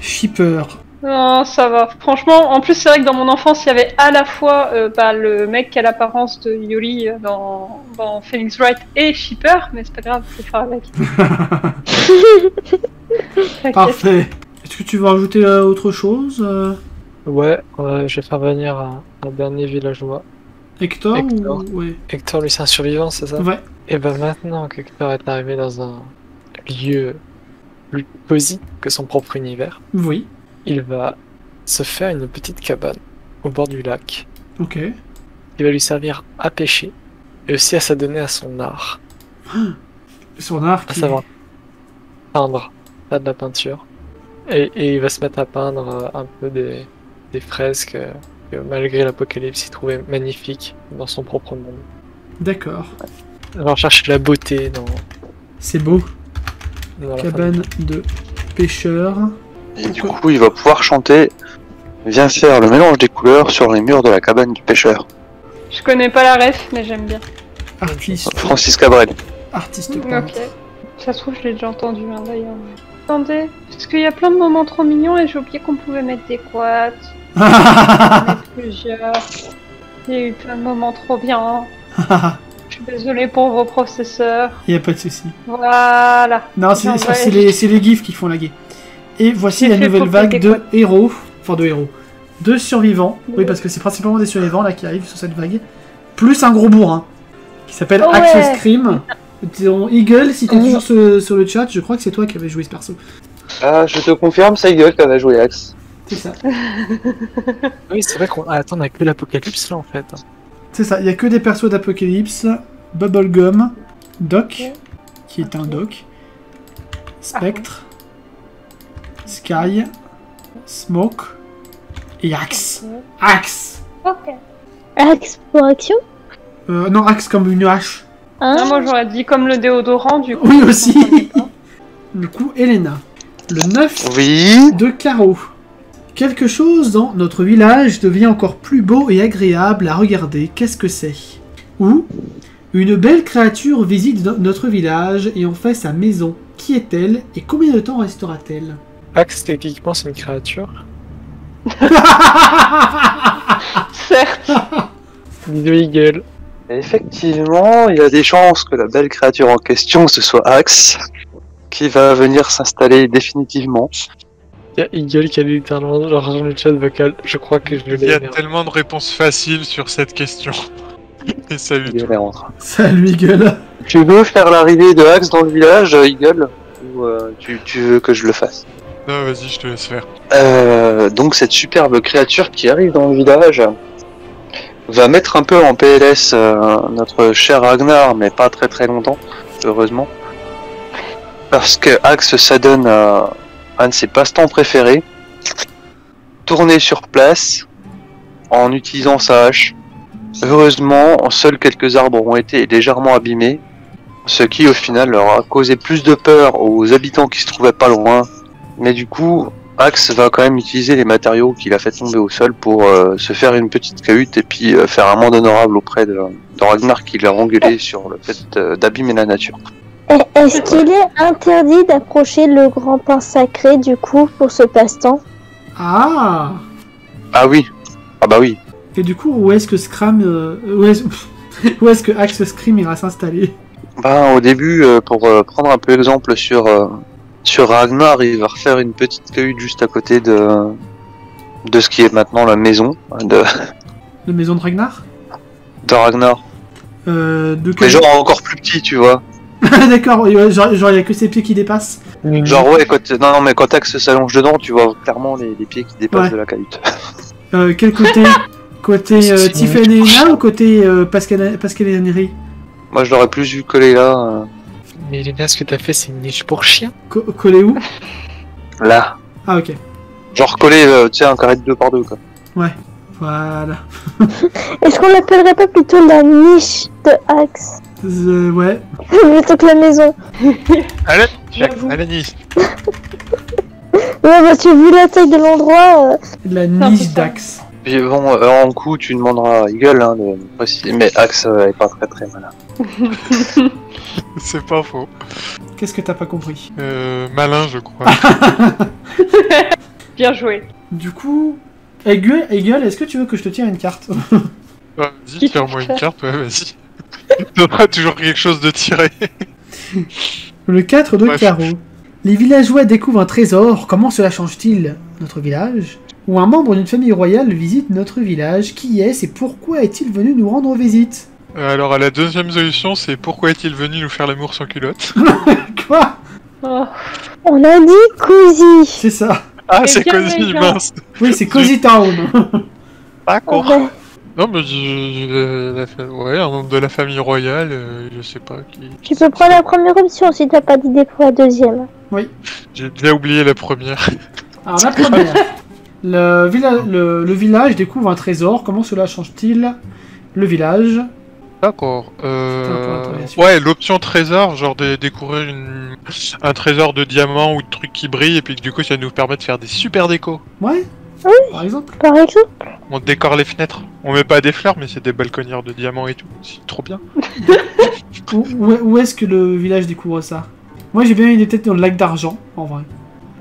Shipper. Non, ça va. Franchement, en plus, c'est vrai que dans mon enfance, il y avait à la fois le mec qui a l'apparence de Yuri dans Phoenix Wright et Shipper, mais c'est pas grave, faut faire avec. T'inquiète. Parfait. Est-ce que tu veux rajouter autre chose Ouais, je vais faire venir un dernier villageois. Hector, Hector. ou... Ouais. Hector, lui, c'est un survivant, c'est ça? Ouais. Et ben maintenant qu'Hector est arrivé dans un lieu plus cosy que son propre univers, Oui. il va se faire une petite cabane au bord du lac Ok. qui va lui servir à pêcher et aussi à s'adonner à son art, Son art à qui... savoir peindre, faire de la peinture. Et il va se mettre à peindre un peu des fresques que malgré l'apocalypse il trouvait magnifiques dans son propre monde. D'accord. Il va chercher la beauté dans C'est beau. la Cabane de pêcheurs. Et du coup, il va pouvoir chanter Viens faire le mélange des couleurs sur les murs de la cabane du pêcheur. Je connais pas la ref, mais j'aime bien. Artiste. Francis Cabrel. Artiste peintre. Ok. Ça se trouve, je l'ai déjà entendu d'ailleurs. Attendez, parce qu'il y a plein de moments trop mignons et j'ai oublié qu'on pouvait mettre des quads. On en met plusieurs. Il y a eu plein de moments trop bien. Je suis désolée pour vos processeurs. Y a pas de souci. Voilà. Non, c'est Non, c'est ouais. les gifs qui font la guerre. Et voici J'ai la fait nouvelle pour vague tes de quoi. héros. Enfin, de héros. De survivants. Oui, parce que c'est principalement des survivants là qui arrivent sur cette vague. Plus un gros bourrin. Qui s'appelle Oh ouais. Axe Scream. Ton Eagle, si t'es toujours sur le chat, je crois que c'est toi qui avais joué ce perso. Ah, je te confirme, ça gueule qu'elle a joué Axe. C'est ça. Oui, c'est vrai qu'on attend, on a que l'apocalypse là en fait. C'est ça, il y a que des persos d'Apocalypse. Bubblegum, Doc, qui est un Doc, Spectre, Sky, Smoke et Axe. Axe. Ok. Axe pour action. Non, Axe comme une hache. Hein? Ah, moi j'aurais dit comme le déodorant du coup. Oui, je aussi. comprenais pas. Du coup, Elena. Le 9 Oui. de carreau. Quelque chose dans notre village devient encore plus beau et agréable à regarder. Qu'est-ce que c'est? Ou une belle créature visite notre village et en fait sa maison. Qui est-elle et combien de temps restera-t-elle? Axe, techniquement, c'est une créature. Certes. Bisous, Eagle. Et effectivement, il y a des chances que la belle créature en question, ce soit Axe, qui va venir s'installer définitivement. Il y a Eagle qui a littéralement dans le chat vocal. Je crois que je Il y l'ai. a tellement de réponses faciles sur cette question. Et salut. Eagle est rentré. Salut Eagle. Tu veux faire l'arrivée de Axe dans le village, Eagle? Ou tu veux que je le fasse? Non, vas-y, je te laisse faire. Donc cette superbe créature qui arrive dans le village va mettre un peu en PLS notre cher Ragnar, mais pas très très longtemps, heureusement. Parce que Axe s'adonne à un de ses passe-temps préférés, tourner sur place en utilisant sa hache. Heureusement, seuls quelques arbres ont été légèrement abîmés, ce qui au final leur a causé plus de peur aux habitants qui se trouvaient pas loin. Mais du coup, Axe va quand même utiliser les matériaux qu'il a fait tomber au sol pour se faire une petite cahute et puis faire un monde honorable auprès de Ragnar qui l'a engueulé sur le fait d'abîmer la nature. Est-ce qu'il est interdit d'approcher le grand pain sacré du coup pour ce passe-temps? Ah. Ah oui. Ah bah oui. Et du coup, où est-ce que Scram... où est-ce que Axe Scream ira s'installer? Bah au début, pour prendre un peu exemple sur Ragnar, il va refaire une petite cahute juste à côté de ce qui est maintenant la maison de La maison de Ragnar? Ragnar. De Mais quel... genre encore plus petit, tu vois. D'accord, ouais, genre il y a que ses pieds qui dépassent. Genre ouais, non mais quand Axe s'allonge dedans, tu vois clairement les pieds qui dépassent Ouais. de la cahute. Quel côté? Côté Tiffany et Lena ou côté Pascal et Henry? Moi je l'aurais plus vu coller là. Mais Elena, ce que t'as fait, c'est une niche pour chien. Collé où? Là. Ah ok. Genre coller, tu sais, un carré de 2 par 2 quoi. Ouais. Voilà. Est-ce qu'on l'appellerait pas plutôt la niche de Axe? Ouais. Plutôt que la maison. Allez, J'avoue. allez, Nice. Ouais, parce que vu la taille de l'endroit... La un peu niche ça. d'Axe. Puis bon, en coup, tu demanderas à Eagle hein, de préciser, mais Axe est pas très malin. C'est pas faux. Qu'est-ce que t'as pas compris? Malin, je crois. Bien joué. Du coup... Eagle, est-ce que tu veux que je te tire une carte? Vas-y, tire-moi une carte, ouais, vas-y. T'auras toujours quelque chose de tiré. Le 4 de Bref. carreau. Les villageois découvrent un trésor. Comment cela change-t-il notre village? Ou un membre d'une famille royale visite notre village. Qui est-ce et pourquoi est-il venu nous rendre visite? Alors, la deuxième solution, c'est pourquoi est-il venu nous faire l'amour sans culotte? Quoi? Oh. On a dit Cozy. C'est ça. Ah, Mais c'est bien Cozy, méchant. mince. Oui, c'est Cozy Town. D'accord. Ouais. Non, mais ouais, un membre de la famille royale, je sais pas qui. Tu peux prendre la première option si t'as pas d'idée pour la deuxième. J'ai déjà oublié la première. Alors la première. Le village découvre un trésor. Comment cela change-t-il le village? D'accord. d'interrogation. Ouais, l'option trésor, genre de découvrir un trésor de diamants ou de trucs qui brillent, et puis que du coup ça nous permet de faire des super décos. Ouais. Oui. Par exemple. Par exemple. On décore les fenêtres. On met pas des fleurs, mais c'est des balconnières de diamants et tout. C'est trop bien. Où est-ce que le village découvre ça? Moi j'ai bien une idée peut-être dans le lac d'argent, en vrai.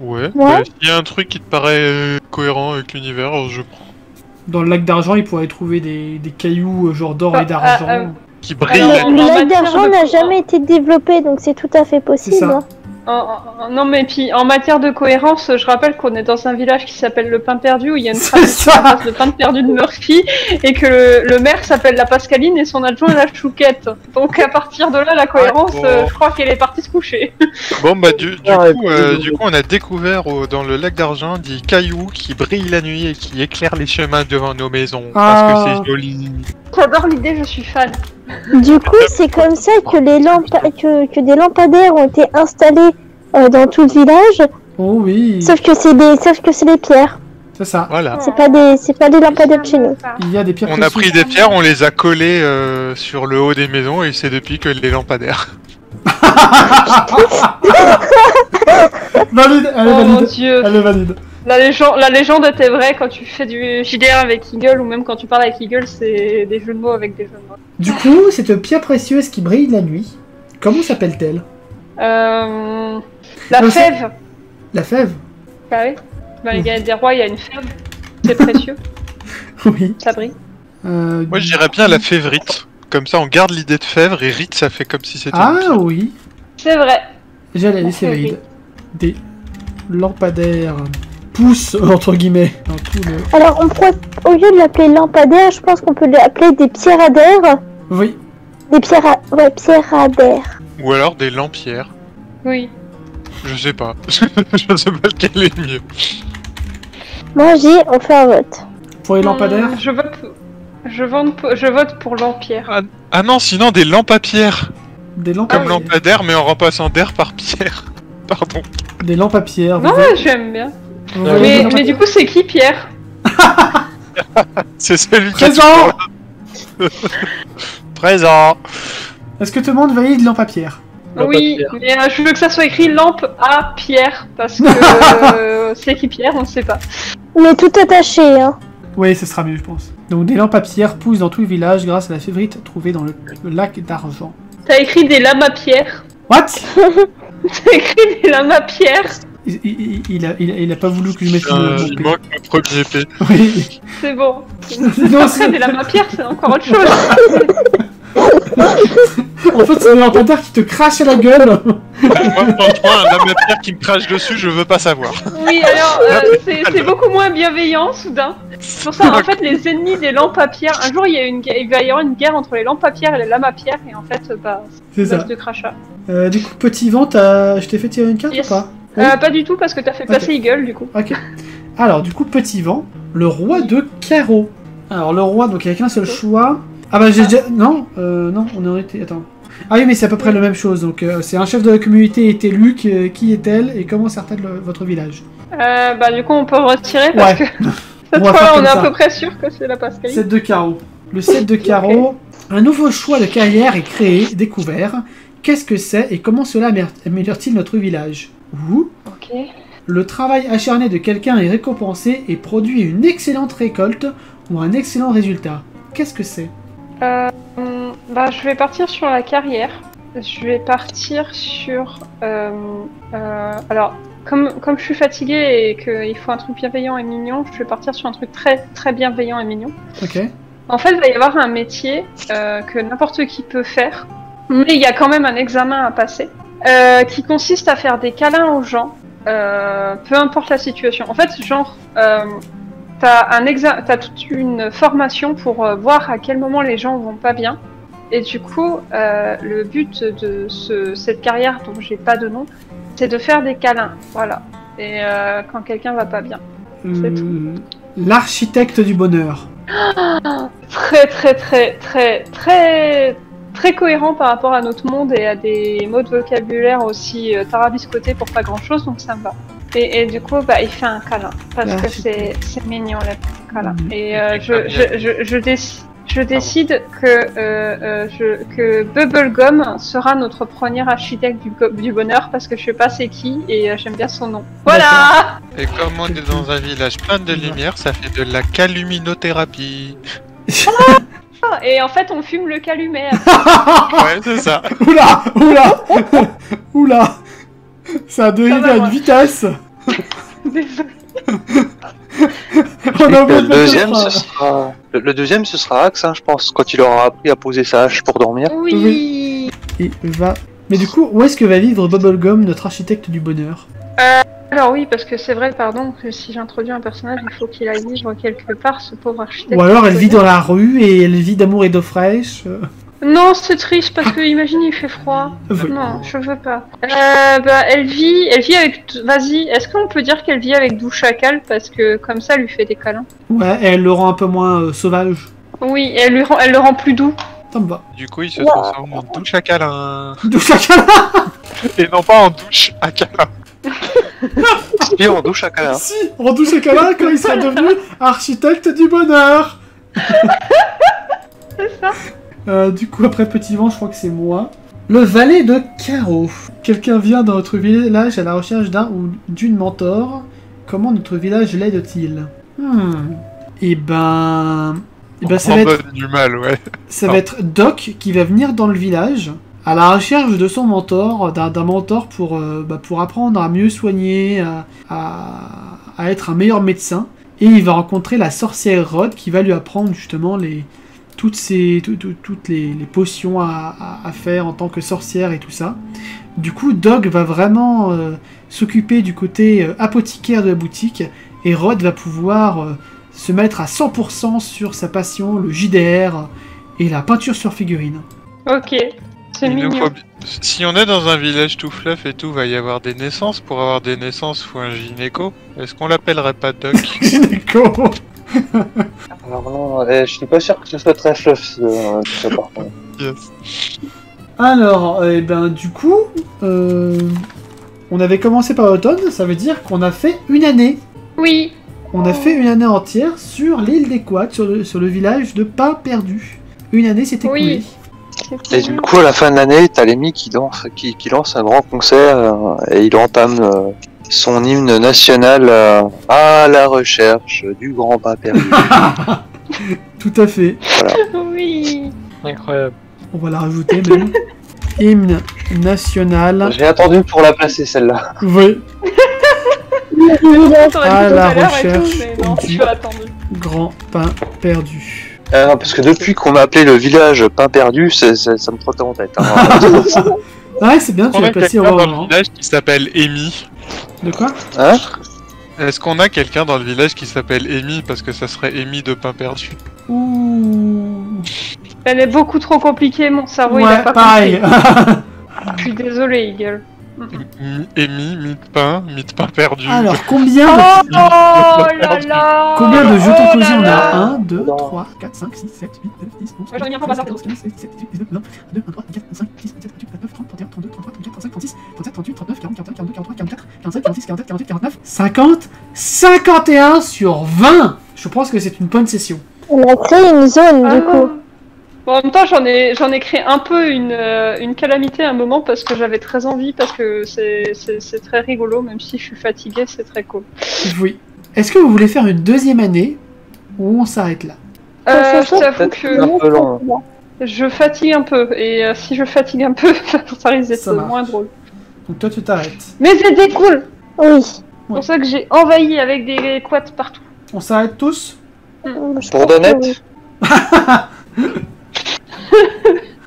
Ouais. Ouais. S'il y a un truc qui te paraît cohérent avec l'univers, je prends. Dans le lac d'argent, il pourrait trouver des cailloux genre d'or et d'argent. Qui brille Alors, la en Le lac matière d'argent de- n'a jamais été développé, donc c'est tout à fait C'est possible. ça. hein. Non mais puis en matière de cohérence, je rappelle qu'on est dans un village qui s'appelle le Pain Perdu où il y a une C'est tradition ça. à base de pain perdu de Murphy et que le maire s'appelle la Pascaline et son adjoint la Chouquette. Donc à partir de là, la cohérence, bon. je crois qu'elle est partie se coucher. Bon bah du Ah, coup, du coup on a découvert dans le lac d'argent des cailloux qui brillent la nuit et qui éclairent les chemins devant nos maisons parce Ah. que c'est joli. J'adore l'idée, je suis fan. Du coup, c'est comme ça que que des lampadaires ont été installés dans tout le village, Oh oui. sauf que c'est des pierres. C'est ça. Voilà. C'est pas des lampadaires de chez nous. Il y a des pierres On a précieuses. pris des pierres, on les a collées sur le haut des maisons et c'est depuis que les lampadaires. Valide, elle est Oh mon valide. dieu. Elle est valide. La légende était vraie quand tu fais du JDR avec Eagle ou même quand tu parles avec Eagle, c'est des jeux de mots avec des jeux de mots. Du coup, cette pierre précieuse qui brille la nuit, comment s'appelle-t-elle? La Non, c'est- fève. La fève. Bah oui. Dans les galettes des rois, il y a une fève. C'est précieux, Oui. ça brille. Moi je dirais bien la févrite. Comme ça on garde l'idée de fèvre et rite ça fait comme si c'était une Ah pierre. oui. C'est vrai. J'allais laisser valide. Des lampadaires poussent, entre guillemets, dans tout le... Alors, on pourrait, au lieu de l'appeler lampadaire, je pense qu'on peut l'appeler des pierradères. Oui. Des pierradères. Ou alors des lampierres. Oui. Je sais pas. Je sais pas lequel est le mieux. Moi, je dis, on fait un vote. Pour les lampadaires. Je vote pour l'Empire. Ah non, sinon des lampes à pierre. Des lampes Comme à lampadaire mais en remplaçant d'air par pierre. Pardon. Des lampes à pierre. Non, vous voyez- j'aime bien. vous voyez des Mais, lampes à mais du coup, c'est qui Pierre? C'est celui qui a Présent. Présent. Est-ce que tout le monde valide lampe à pierre? Lampe à Oui, pierre. mais je veux que ça soit écrit lampe à Pierre, parce que c'est qui Pierre, on ne sait pas. Mais tout attaché, hein. Oui, ce sera mieux, je pense. Donc des lampes à pierre poussent dans tout le village grâce à la févrite trouvée dans le lac d'argent. T'as écrit des lames à Pierre. What? C'est écrit des lames à pierre. Il a pas voulu que je mette mon Il P. manque le premier P. Oui. C'est bon. Non, Après, des lames à pierre, c'est encore autre chose. En fait, c'est un inventaire qui te crache à la gueule. Moi, franchement, un lame à pierre qui me crache dessus, je veux pas savoir. Oui, alors, c'est beaucoup moins bienveillant, soudain. C'est pour ça, en fait, les ennemis des lampes à pierre... Un jour, il va y avoir une guerre entre les lampes à pierre et les lames à pierre, et en fait, C'est ça. base de crachat. Du coup, petit vent, je t'ai fait tirer une carte Yes. ou pas? Pas du tout, parce que t'as fait passer Eagle, du coup. Ok. Alors, du coup, petit vent, le roi de carreau. Alors, le roi, donc il n'y a qu'un seul choix. Ah bah, j'ai déjà... Non, non, on aurait été... Attends. Ah oui, mais c'est à peu près la même chose. Donc, c'est un chef de la communauté est élu. Qui est-elle et comment sert-elle votre village? Bah, du coup, on peut retirer, parce que cette On va faire fois-là, on comme est à ça. peu près sûr que c'est la Pascaline. 7 de carreau. Le 7 de carreau. Un nouveau choix de carrière est créé, découvert. Qu'est-ce que c'est et comment cela améliore-t-il notre village? Ou Ok. le travail acharné de quelqu'un est récompensé et produit une excellente récolte ou un excellent résultat. Qu'est-ce que c'est? Bah, je vais partir sur la carrière. Je vais partir sur... alors, comme je suis fatiguée et qu'il faut un truc bienveillant et mignon, je vais partir sur un truc très très bienveillant et mignon. Ok. En fait, il va y avoir un métier que n'importe qui peut faire, mais il y a quand même un examen à passer, qui consiste à faire des câlins aux gens, peu importe la situation. En fait, genre, t'as toute une formation pour voir à quel moment les gens vont pas bien. Et du coup, le but de cette carrière, dont j'ai pas de nom, c'est de faire des câlins, voilà. Et quand quelqu'un va pas bien. C'est tout. L'architecte du bonheur. Très très très très très très cohérent par rapport à notre monde et à des mots de vocabulaire aussi tarabiscotés pour pas grand chose, donc ça me va. Et du coup, bah, il fait un câlin parce que c'est mignon le câlin. Et je décide que Bubblegum sera notre premier architecte du bonheur parce que je sais pas c'est qui et j'aime bien son nom. Voilà. Et comme on est dans un village plein de lumière, ça fait de la caluminothérapie. Et en fait, on fume le calumet. Ouais, c'est ça. Oula, oula, oula. Ça a dérivé à une moi. vitesse. Désolé. On a oublié Le de mettre deuxième, frein. le deuxième, ce sera Axe, hein, je pense, quand il aura appris à poser sa hache pour dormir. Oui. Et va. Mais du coup, où est-ce que va vivre Bubblegum, notre architecte du bonheur? Alors oui, parce que c'est vrai, pardon, que si j'introduis un personnage, il faut qu'il aille vivre quelque part, ce pauvre architecte. Ou alors elle vit dans la rue et elle vit d'amour et d'eau fraîche. Non, c'est triste parce que imagine il fait froid. Oui. Non, je veux pas. Bah elle vit avec. Vas-y, est-ce qu'on peut dire qu'elle vit avec Dou Chacal parce que comme ça elle lui fait des câlins. Ouais, et elle le rend un peu moins sauvage. Oui, et elle le rend plus doux. Ça me va. Du coup, il se transforme en douche à câlin. Dou Chacal. Et non pas en douche à câlin. Et on douche à câlin. Si, en Dou Chacal quand il sera devenu architecte du bonheur. C'est ça. Du coup, après Petit Vent, je crois que c'est moi. Le valet de carreau. Quelqu'un vient dans notre village à la recherche d'un ou d'une mentor. Comment notre village l'aide-t-il? Eh ben, ça va En être, bonne du mal, ouais. ça va être Doc qui va venir dans le village à la recherche de son mentor, d'un mentor pour apprendre à mieux soigner, à être un meilleur médecin. Et il va rencontrer la sorcière Rod qui va lui apprendre justement toutes les potions à faire en tant que sorcière et tout ça. Du coup, Dog va vraiment s'occuper du côté apothicaire de la boutique et Rod va pouvoir se mettre à 100% sur sa passion, le JDR et la peinture sur figurine. Ok, c'est Il nous mignon. faut... Si on est dans un village tout fluff et tout, va y avoir des naissances. Pour avoir des naissances, faut un gynéco. Est-ce qu'on l'appellerait pas Doc? Gynéco. Alors non, je suis pas sûr que ce soit très fluff, ça, par contre. Yes. Alors, du coup, on avait commencé par l'automne, ça veut dire qu'on a fait une année. Oui. On a fait une année entière sur l'île des Quads, sur le village de Pain Perdu. Une année s'est écoulée. Oui. Et du coup, à la fin de l'année, t'as Lemmy qui lance un grand concert et il entame son hymne national à la recherche du grand pain perdu. Tout à fait. Oui. Incroyable. On va la rajouter même. hymne national. J'ai attendu pour la placer celle-là. Oui, T'aurais dit à tout la à l'heure et tout, recherche mais non, du- tu as attendu. grand pain perdu. Non, parce que depuis qu'on m'a appelé le village pain perdu, ça me trottait en tête. Hein. Ouais, c'est bien, tu On l'as a placé au quelqu'un bon dans le moment. village qui s'appelle Amy. De quoi? Hein? Est-ce qu'on a quelqu'un dans le village qui s'appelle Amy parce que ça serait Amy de pain perdu? Ouh. Elle est beaucoup trop compliquée, mon cerveau il a Ouais, pas pareil. compris. Je suis désolée, Eagle. Amy, mi de pain perdu. Alors, Oh combien là de... là Combien de jetons Oh cosy là on là. a? 1, 2, 3, 4, 5, 6, 7, 8, 9, 10, 11, Ouais, j'en ai bien pour 13, ma 14, 15, 16, 17, 18, 19, 20, 22, 23, 24, 25, 26, 27, 28, 29, 30, 31, 32, 33, 34, 35, 36, 37, 38, 39, 40, 41, 42, 43, 44, 45, 46, 47, 48, 49, 50, 51 sur 20. Je pense que c'est une bonne session. On a créé une zone du coup. Bon, en même temps, j'en ai créé un peu une calamité à un moment parce que j'avais très envie, parce que c'est très rigolo, même si je suis fatiguée, c'est très cool. Oui. Est-ce que vous voulez faire une deuxième année ou on s'arrête là? Je t'avoue Peut-être que un peu long. je fatigue un peu, et si je fatigue un peu, ça risque Ça d'être marche. moins drôle. Donc toi tu t'arrêtes. Mais c'était cool! Oui. C'est pour ça que j'ai envahi avec des quads partout. On s'arrête tous? Je Pour pense que Donette oui.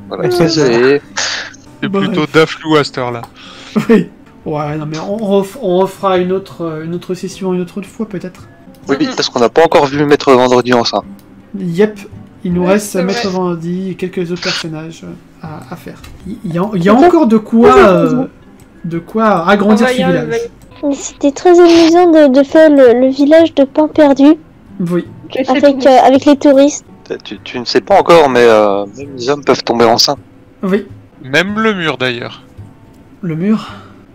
Voilà, désolé. C'est Bref. plutôt Daflou à cette heure-là. Oui. Ouais, non mais on refera une autre session une autre fois peut-être. Oui, parce qu'on n'a pas encore vu Maître Vendredi en ça. Yep. Il nous Ouais, reste c'est Maître vrai. Vendredi et quelques autres personnages à faire. Il y a encore de quoi agrandir ce Envahir le village. Mais c'était très amusant de faire le village de pain perdu Oui. avec les touristes. Tu ne sais pas encore, mais même les hommes peuvent tomber enceints. Oui. Même le mur d'ailleurs. Le mur.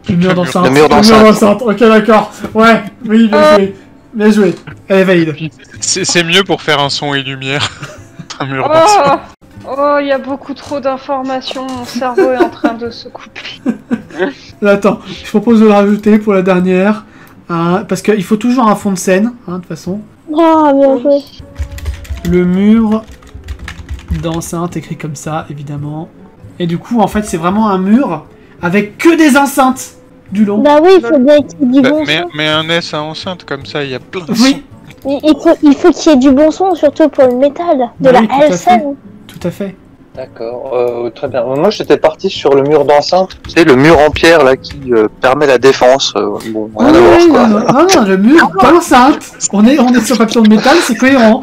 Le mur d'enceinte. Le mur d'enceinte. Ok, d'accord. Ouais. Oui, bien joué. Bien joué. Elle est valide. C'est mieux pour faire un son et lumière. Un mur d'enceinte. Oh, il y a beaucoup trop d'informations, mon cerveau est en train de se couper. Là, attends. Je propose de le rajouter pour la dernière. Hein, parce qu'il faut toujours un fond de scène, hein, de toute façon. Ah, bien joué. Le mur d'enceinte écrit comme ça, évidemment. Et du coup, en fait, c'est vraiment un mur avec que des enceintes du long. Bah oui, il faut bien qu'il y ait du bon son. Mais un S à enceinte comme ça, il y a plein de Oui, Il faut qu'il y ait du bon son, surtout pour le métal. De Bah oui, la tout à LSN. tout à fait. D'accord, très bien. Moi, j'étais parti sur le mur d'enceinte. Tu sais, le mur en pierre là qui permet la défense. Bon, rien à voir Oui, quoi. non, le mur d'enceinte. On est sur papillon de métal, c'est cohérent.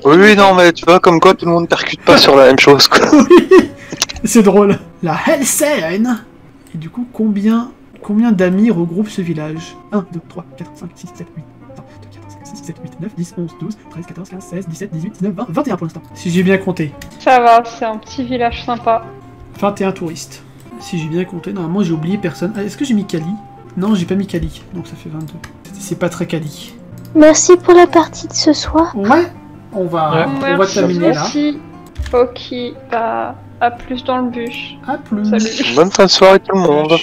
Oui, non, mais tu vois, comme quoi tout le monde percute pas sur la même chose quoi. Oui, c'est drôle. La Hellscène. Et du coup, combien d'amis regroupe ce village? 1, 2, 3, 4, 5, 6, 7, 8. Attends, 2, 4, 5, 6, 7, 8, 9, 10, 11, 12, 13, 14, 15, 16, 17, 18, 19, 20, 21 pour l'instant. Si j'ai bien compté. Ça va, c'est un petit village sympa. 21 touristes. Si j'ai bien compté, normalement j'ai oublié personne. Ah, est-ce que j'ai mis Kali? Non, j'ai pas mis Kali, donc ça fait 22. C'est pas très Kali. Merci pour la partie de ce soir. Ouais, on va terminer là. Merci. Ok, bah, à plus dans le bus. À plus. Salut. Bonne fin de soirée tout le monde.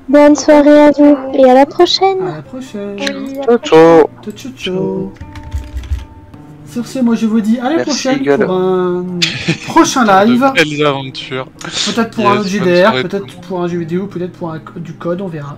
Bonne soirée à vous et à la prochaine. À la prochaine. Oui, Ciao ciao. Ciao, ciao. Sur ce, moi je vous dis à la Merci, prochaine Eagle. pour un prochain live. De belles aventures. Peut-être pour Yes, un bonne JDR, soirée tout le peut-être pour un jeu vidéo, peut-être pour du code, on verra.